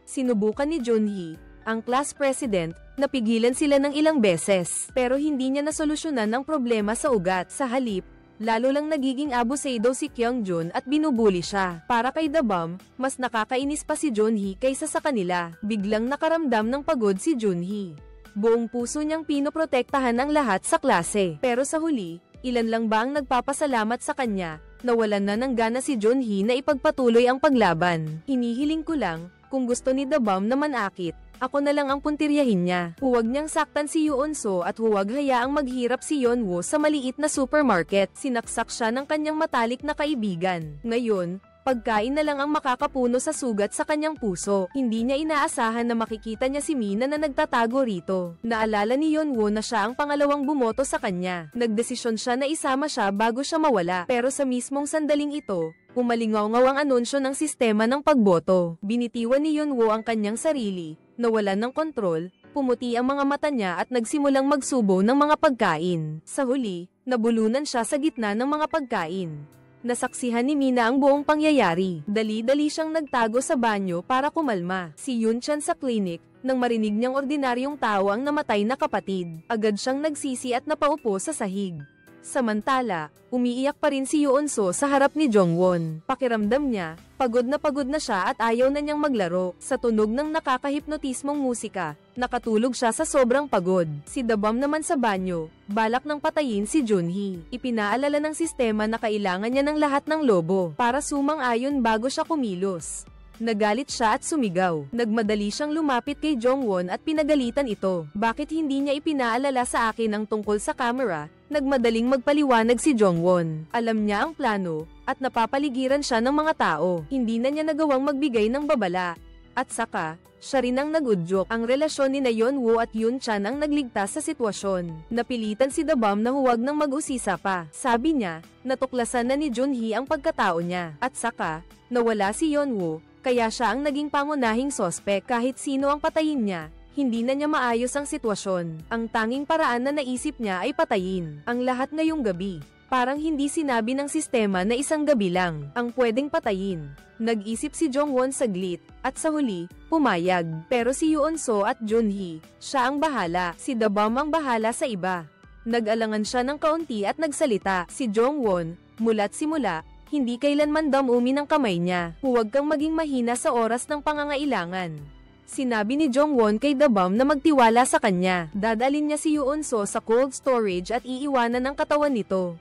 Sinubukan ni Junhee, ang class president, napigilan sila ng ilang beses, pero hindi niya nasolusyonan ang problema sa ugat. Sa halip, lalo lang nagiging abusado si Kyung-jun at binubuli siya. Para kay The Bomb, mas nakakainis pa si Junhee kaysa sa kanila. Biglang nakaramdam ng pagod si Junhee. Buong puso niyang pinoprotektahan ang lahat sa klase. Pero sa huli, ilan lang ba ang nagpapasalamat sa kanya? Nawalan na ng gana si Junhee na ipagpatuloy ang paglaban. Hinihiling ko lang, kung gusto ni The Bomb na manakit, ako na lang ang puntiryahin niya. Huwag niyang saktan si Yoon-so at huwag hayaang maghirap si Yeonwoo sa maliit na supermarket. Sinaksak siya ng kanyang matalik na kaibigan. Ngayon, pagkain na lang ang makakapuno sa sugat sa kanyang puso. Hindi niya inaasahan na makikita niya si Mina na nagtatago rito. Naalala ni Yeonwoo na siya ang pangalawang bumoto sa kanya. Nagdesisyon siya na isama siya bago siya mawala. Pero sa mismong sandaling ito, umalingaw-ngaw ang anunsyo ng sistema ng pagboto. Binitiwan ni Yeonwoo ang kanyang sarili, nawalan ng kontrol, pumuti ang mga mata niya at nagsimulang magsubo ng mga pagkain. Sa huli, nabulunan siya sa gitna ng mga pagkain. Nasaksihan ni Mina ang buong pangyayari. Dali-dali siyang nagtago sa banyo para kumalma. Si Yoon-chan sa clinic, nang marinig niyang ordinaryong tao ang namatay na kapatid, agad siyang nagsisi at napaupo sa sahig. Samantala, umiiyak pa rin si Yoon-so sa harap ni Jongwon. Pakiramdam niya, pagod na siya at ayaw na niyang maglaro. Sa tunog ng nakakahipnotismong musika, nakatulog siya sa sobrang pagod. Si The Bomb naman sa banyo, balak ng patayin si Junhee. Ipinaalala ng sistema na kailangan niya ng lahat ng lobo para sumang-ayon bago siya kumilos. Nagalit siya at sumigaw. Nagmadali siyang lumapit kay Jongwon at pinagalitan ito. Bakit hindi niya ipinaalala sa akin ang tungkol sa camera? Nagmadaling magpaliwanag si Jongwon. Alam niya ang plano, at napapaligiran siya ng mga tao. Hindi na niya nagawang magbigay ng babala. At saka, siya rin ang nag-udyok. Ang relasyon ni Yeonwoo at Yoon-chan ang nagligtas sa sitwasyon. Napilitan si The Bomb na huwag nang mag-usisa pa. Sabi niya, natuklasan na ni Junhee ang pagkatao niya. At saka, nawala si Yeonwoo, kaya siya ang naging pangunahing sospek. Kahit sino ang patayin niya, hindi na niya maayos ang sitwasyon. Ang tanging paraan na naisip niya ay patayin ang lahat ngayong gabi. Parang hindi sinabi ng sistema na isang gabi lang ang pwedeng patayin. Nag-isip si Jongwon saglit, at sa huli, pumayag. Pero si Yoon-so at Junhee, siya ang bahala. Si The Bomb ang bahala sa iba. Nag-alangan siya ng kaunti at nagsalita. Si Jongwon, mula't simula, hindi kailanman damumi ng kamay niya. Huwag kang maging mahina sa oras ng pangangailangan. Sinabi ni Jongwon kay The Bomb na magtiwala sa kanya. Dadalhin niya si Yoon-so sa cold storage at iiwanan ang katawan nito.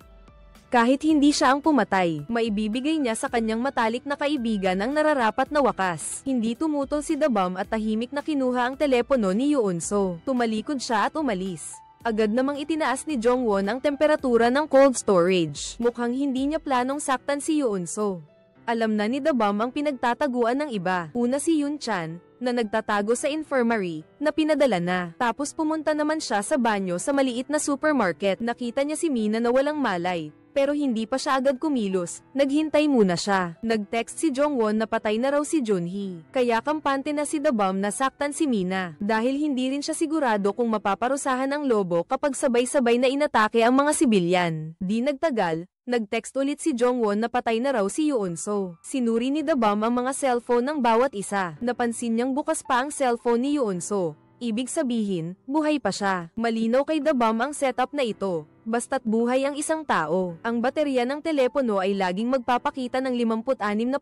Kahit hindi siya ang pumatay, maibibigay niya sa kanyang matalik na kaibigan ang nararapat na wakas. Hindi tumutol si The Bomb at tahimik na kinuha ang telepono ni Yoon-so. Tumalikod siya at umalis. Agad namang itinaas ni Jongwon ang temperatura ng cold storage. Mukhang hindi niya planong saktan si Yoon-so. Alam na ni The Bomb ang pinagtataguan ng iba. Una si Yoon-chan, na nagtatago sa infirmary, na pinadala na. Tapos pumunta naman siya sa banyo sa maliit na supermarket. Nakita niya si Mina na walang malay, pero hindi pa siya agad kumilos. Naghintay muna siya. Nag-text si Jongwon na patay na raw si Junhee. Kaya kampante na si The Bomb na saktan si Mina. Dahil hindi rin siya sigurado kung mapaparusahan ang lobo kapag sabay-sabay na inatake ang mga sibilyan. Di nagtagal, nag-text ulit si Jongwon na patay na raw si Yoon-so. Sinuri ni The Bomb ang mga cellphone ng bawat isa. Napansin niyang bukas pa ang cellphone ni Yoon-so. Ibig sabihin, buhay pa siya. Malinaw kay The Bomb ang setup na ito. Basta't buhay ang isang tao, ang baterya ng telepono ay laging magpapakita ng 56%,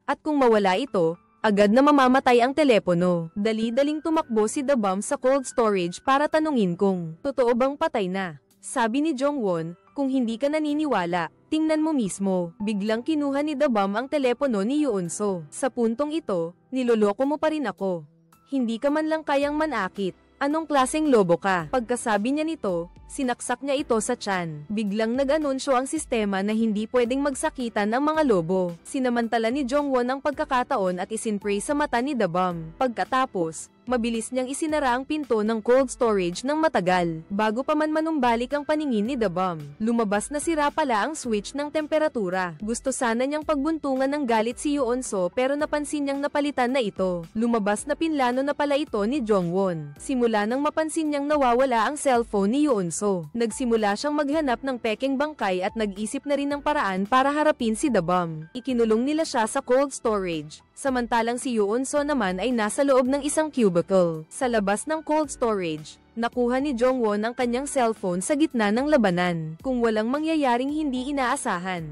at kung mawala ito, agad na mamamatay ang telepono. Dali-daling tumakbo si The Bomb sa cold storage para tanungin kung totoo bang patay na. Sabi ni Jongwon, kung hindi ka naniniwala, tingnan mo mismo. Biglang kinuha ni The Bomb ang telepono ni Yoon-so. Sa puntong ito, niloloko mo pa rin ako. Hindi ka man lang kayang manakit. Anong klaseng lobo ka? Pagkasabi niya nito, Sinaksak niya ito sa tiyan. Biglang nag-anunsyo ang sistema na hindi pwedeng magsakitan ang mga lobo. Sinamantala ni Jongwon ang pagkakataon at isinpray sa mata ni The Bomb. Pagkatapos, mabilis niyang isinara ang pinto ng cold storage ng matagal. Bago pa man manumbalik ang paningin ni The Bomb, lumabas na sira pala ang switch ng temperatura. Gusto sana niyang pagbuntungan ng galit si Yoon-so pero napansin niyang napalitan na ito. Lumabas na pinlano na pala ito ni Jongwon. Simula nang mapansin niyang nawawala ang cellphone ni Yoon-so, nagsimula siyang maghanap ng pekeng bangkay at nag-isip na rin ng paraan para harapin si The Bomb. Ikinulong nila siya sa cold storage. Samantalang si Yoon-so naman ay nasa loob ng isang cubicle. Sa labas ng cold storage, nakuha ni Jongwon ang kanyang cellphone sa gitna ng labanan. Kung walang mangyayaring hindi inaasahan,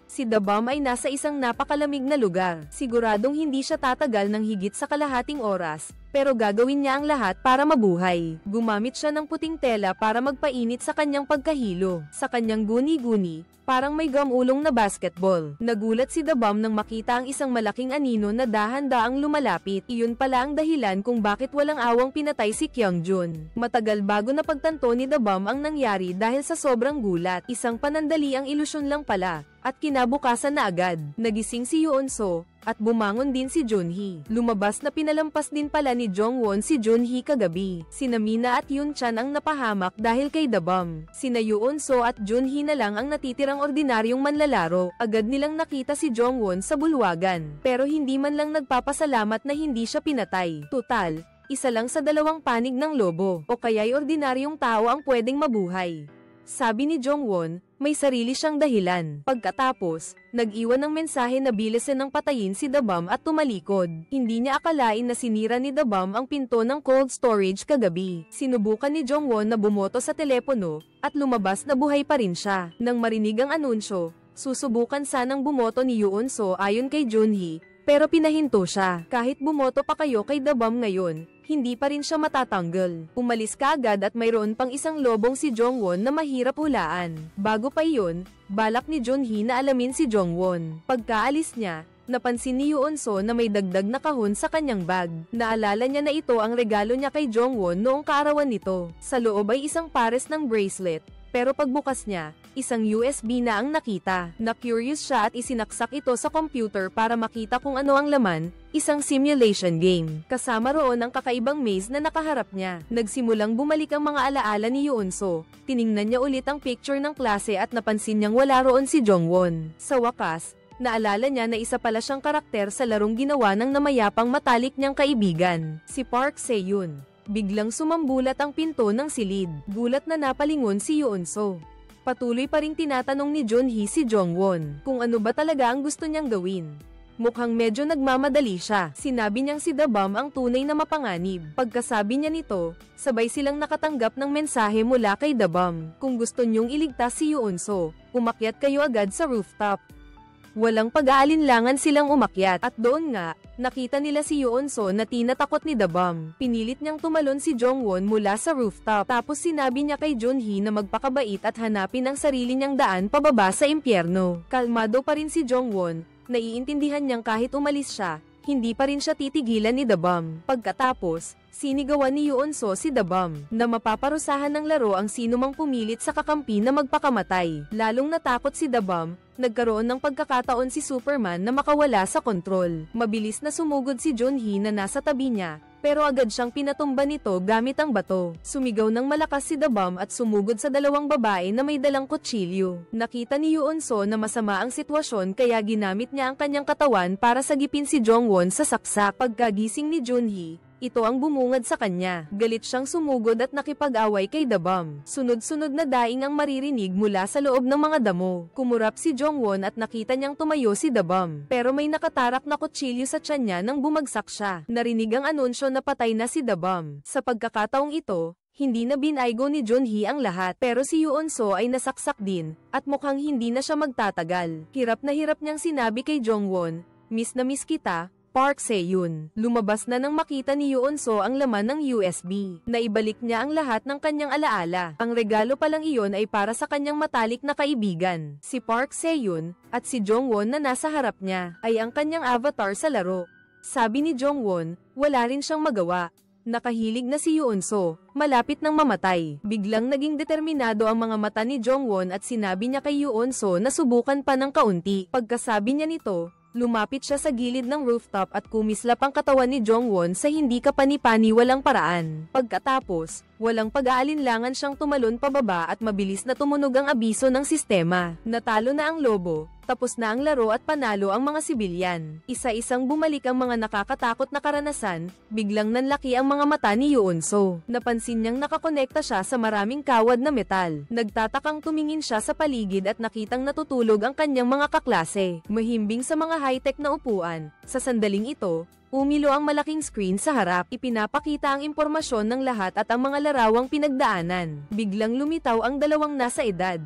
si The Bomb ay nasa isang napakalamig na lugar. Siguradong hindi siya tatagal ng higit sa kalahating oras, pero gagawin niya ang lahat para mabuhay. Gumamit siya ng puting tela para magpainit sa kanyang pagkahilo. Sa kanyang guni-guni, parang may gamulong na basketball. Nagulat si The Bomb nang makita ang isang malaking anino na dahan-daang lumalapit. Iyon pala ang dahilan kung bakit walang awang pinatay si Kyung-jun. Matagal bago napagtanto ni The Bomb ang nangyari dahil sa sobrang gulat. Isang panandali ang ilusyon lang pala, at kinabukasan na agad, nagising si Yoon-so, at bumangon din si Junhee. Lumabas na pinalampas din pala ni Jongwon si Junhee kagabi. Sina Mina at Yoon-chan ang napahamak dahil kay The Bomb. Sina Yoon-so at Junhee na lang ang natitirang ordinaryong manlalaro. Agad nilang nakita si Jongwon sa bulwagan, pero hindi man lang nagpapasalamat na hindi siya pinatay. Tutal, isa lang sa dalawang panig ng lobo, o kaya'y ordinaryong tao ang pwedeng mabuhay. Sabi ni Jongwon, may sarili siyang dahilan. Pagkatapos, nag-iwan ng mensahe na bilisan ng patayin si The Bomb at tumalikod. Hindi niya akalain na sinira ni The Bomb ang pinto ng cold storage kagabi. Sinubukan ni Jongwon na bumoto sa telepono, at lumabas na buhay pa rin siya. Nang marinig ang anunsyo, susubukan sanang bumoto ni Yoon-so ayon kay Junhee, pero pinahinto siya. Kahit bumoto pa kayo kay The Bomb ngayon, hindi pa rin siya matatanggal. Umalis kaagad at mayroon pang isang lobong si Jongwon na mahirap hulaan. Bago pa iyon, balak ni Junhee na alamin si Jongwon. Pagkaalis niya, napansin ni Yoon-so na may dagdag na kahon sa kanyang bag. Naalala niya na ito ang regalo niya kay Jongwon noong kaarawan nito. Sa loob ay isang pares ng bracelet, pero pagbukas niya, isang USB na ang nakita. Na-curious siya at isinaksak ito sa computer para makita kung ano ang laman, isang simulation game. Kasama roon ang kakaibang maze na nakaharap niya. Nagsimulang bumalik ang mga alaala ni Yoon-so. Tiningnan niya ulit ang picture ng klase at napansin niyang wala roon si Jongwon. Sa wakas, naalala niya na isa pala siyang karakter sa larong ginawa ng namayapang matalik niyang kaibigan, si Park Se-yoon. Biglang sumambulat ang pinto ng silid. Gulat na napalingon si Yoon-so. Patuloy pa ring tinatanong ni Junhee si Jongwon kung ano ba talaga ang gusto niyang gawin. Mukhang medyo nagmamadali siya. Sinabi niyang si The Bomb ang tunay na mapanganib. Pagkasabi niya nito, sabay silang nakatanggap ng mensahe mula kay The Bomb. Kung gusto niyong iligtas si Yoon-so, umakyat kayo agad sa rooftop. Walang pag-aalinlangan silang umakyat, at doon nga, nakita nila si Yoon-so na tinatakot ni The Bomb. Pinilit niyang tumalon si Jongwon mula sa rooftop, tapos sinabi niya kay Junhee na magpakabait at hanapin ang sarili niyang daan pababa sa impyerno. Kalmado pa rin si Jongwon, naiintindihan niyang kahit umalis siya, hindi pa rin siya titigilan ni The Bomb. Pagkatapos, sinigawan ni Yoon-so si The Bomb na mapaparusahan ng laro ang sinumang pumilit sa kakampi na magpakamatay. Lalong natakot si The Bomb. Nagkaroon ng pagkakataon si Superman na makawala sa kontrol. Mabilis na sumugod si Junhee na nasa tabi niya, pero agad siyang pinatumba nito gamit ang bato. Sumigaw ng malakas si The Bomb at sumugod sa dalawang babae na may dalang kutsilyo. Nakita ni Yoon-so na masama ang sitwasyon kaya ginamit niya ang kanyang katawan para sagipin si Jongwon sa saksak. Pagkagising ni Junhee, ito ang bumungad sa kanya. Galit siyang sumugod at nakipag-away kay The Bomb. Sunod-sunod na daing ang maririnig mula sa loob ng mga damo. Kumurap si Jongwon at nakita niyang tumayo si The Bomb. Pero may nakatarak na kutsilyo sa tiyan niya nang bumagsak siya. Narinig ang anunsyo na patay na si The Bomb. Sa pagkakataong ito, hindi na binaygo ni Junhee ang lahat. Pero si Yoon-so ay nasaksak din, at mukhang hindi na siya magtatagal. Hirap na hirap niyang sinabi kay Jongwon, "Miss na miss kita, Park Se-yoon." Lumabas na nang makita ni Yoon-so ang laman ng USB. Naibalik niya ang lahat ng kanyang alaala. Ang regalo palang iyon ay para sa kanyang matalik na kaibigan, si Park Se-yoon, at si Jongwon na nasa harap niya ay ang kanyang avatar sa laro. Sabi ni Jongwon, wala rin siyang magawa. Nakahilig na si Yoon-so, malapit nang mamatay. Biglang naging determinado ang mga mata ni Jongwon at sinabi niya kay Yoon-so na subukan pa ng kaunti. Pagkasabi niya nito, lumapit siya sa gilid ng rooftop at kumislap ang katawan ni Jongwon sa hindi kapani-paniwalang paraan. Pagkatapos, walang pag-aalinlangan siyang tumalon pababa at mabilis na tumunog ang abiso ng sistema. Natalo na ang lobo, tapos na ang laro at panalo ang mga sibilyan. Isa-isang bumalik ang mga nakakatakot na karanasan, biglang nanlaki ang mga mata ni Yoon-so. Napansin niyang nakakonekta siya sa maraming kawad na metal. Nagtatakang tumingin siya sa paligid at nakitang natutulog ang kanyang mga kaklase. Mahimbing sa mga high-tech na upuan, sa sandaling ito, umilo ang malaking screen sa harap. Ipinapakita ang impormasyon ng lahat at ang mga larawang pinagdaanan. Biglang lumitaw ang dalawang nasa edad.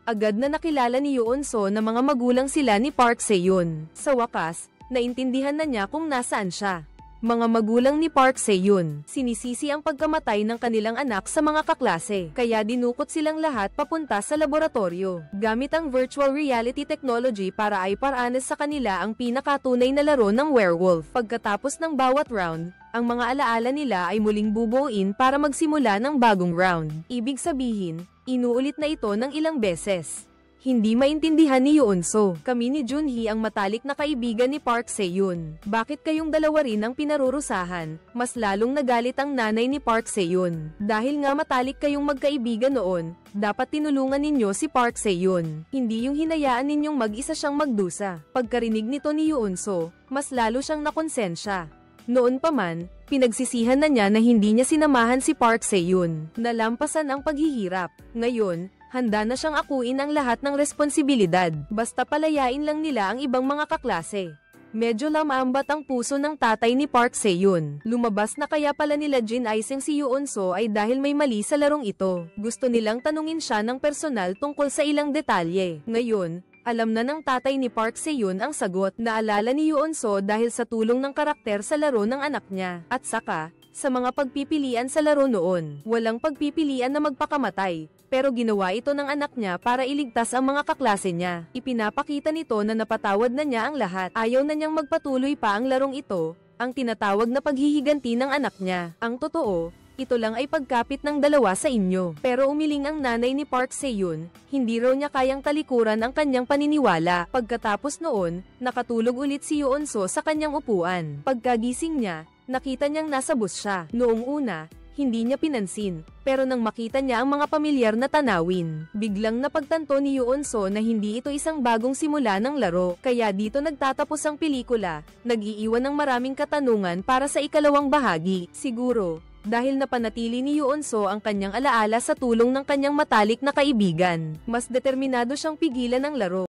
Agad na nakilala ni Yoon-so na mga magulang sila ni Park Se-yoon. Sa wakas, naintindihan na niya kung nasaan siya. Mga magulang ni Park Se-yoon, sinisisi ang pagkamatay ng kanilang anak sa mga kaklase, kaya dinukot silang lahat papunta sa laboratorio. Gamit ang virtual reality technology para iparanas sa kanila ang pinakatunay na laro ng werewolf. Pagkatapos ng bawat round, ang mga alaala nila ay muling bubuuin para magsimula ng bagong round. Ibig sabihin, inuulit na ito ng ilang beses. Hindi maintindihan ni Yoon-so. Kami ni Junhee ang matalik na kaibigan ni Park Se-yoon. Bakit kayong dalawa rin ang pinarurusahan? Mas lalong nagalit ang nanay ni Park Se-yoon. Dahil nga matalik kayong magkaibigan noon, dapat tinulungan ninyo si Park Se-yoon. Hindi yung hinayaan ninyong mag-isa siyang magdusa. Pagkarinig nito ni Yoon-so, mas lalo siyang nakonsensya. Noon pa man, pinagsisihan na niya na hindi niya sinamahan si Park Se-yoon. Nalampasan ang paghihirap. Ngayon, handa na siyang akuin ang lahat ng responsibilidad. Basta palayain lang nila ang ibang mga kaklase. Medyo lamambat ang puso ng tatay ni Park Se-yoon. Lumabas na kaya pala nila Jin Aiseng si Yoon-so ay dahil may mali sa larong ito. Gusto nilang tanungin siya ng personal tungkol sa ilang detalye. Ngayon, alam na ng tatay ni Park Se-yoon ang sagot. Naalala ni Yoon-so dahil sa tulong ng karakter sa laro ng anak niya. At saka, sa mga pagpipilian sa laro noon, walang pagpipilian na magpakamatay. Pero ginawa ito ng anak niya para iligtas ang mga kaklase niya. Ipinapakita nito na napatawad na niya ang lahat. Ayaw na niyang magpatuloy pa ang larong ito, ang tinatawag na paghihiganti ng anak niya. Ang totoo, ito lang ay pagkapit ng dalawa sa inyo. Pero umiling ang nanay ni Park Se-yoon, hindi raw niya kayang talikuran ang kanyang paniniwala. Pagkatapos noon, nakatulog ulit si Yoon-so sa kanyang upuan. Pagkagising niya, nakita niyang nasa bus siya. Noong una, hindi niya pinansin, pero nang makita niya ang mga pamilyar na tanawin, biglang napagtanto ni Yoon-so na hindi ito isang bagong simula ng laro. Kaya dito nagtatapos ang pelikula, nag-iiwan ng maraming katanungan para sa ikalawang bahagi. Siguro, dahil napanatili ni Yoon-so ang kanyang alaala sa tulong ng kanyang matalik na kaibigan, mas determinado siyang pigilan ang laro.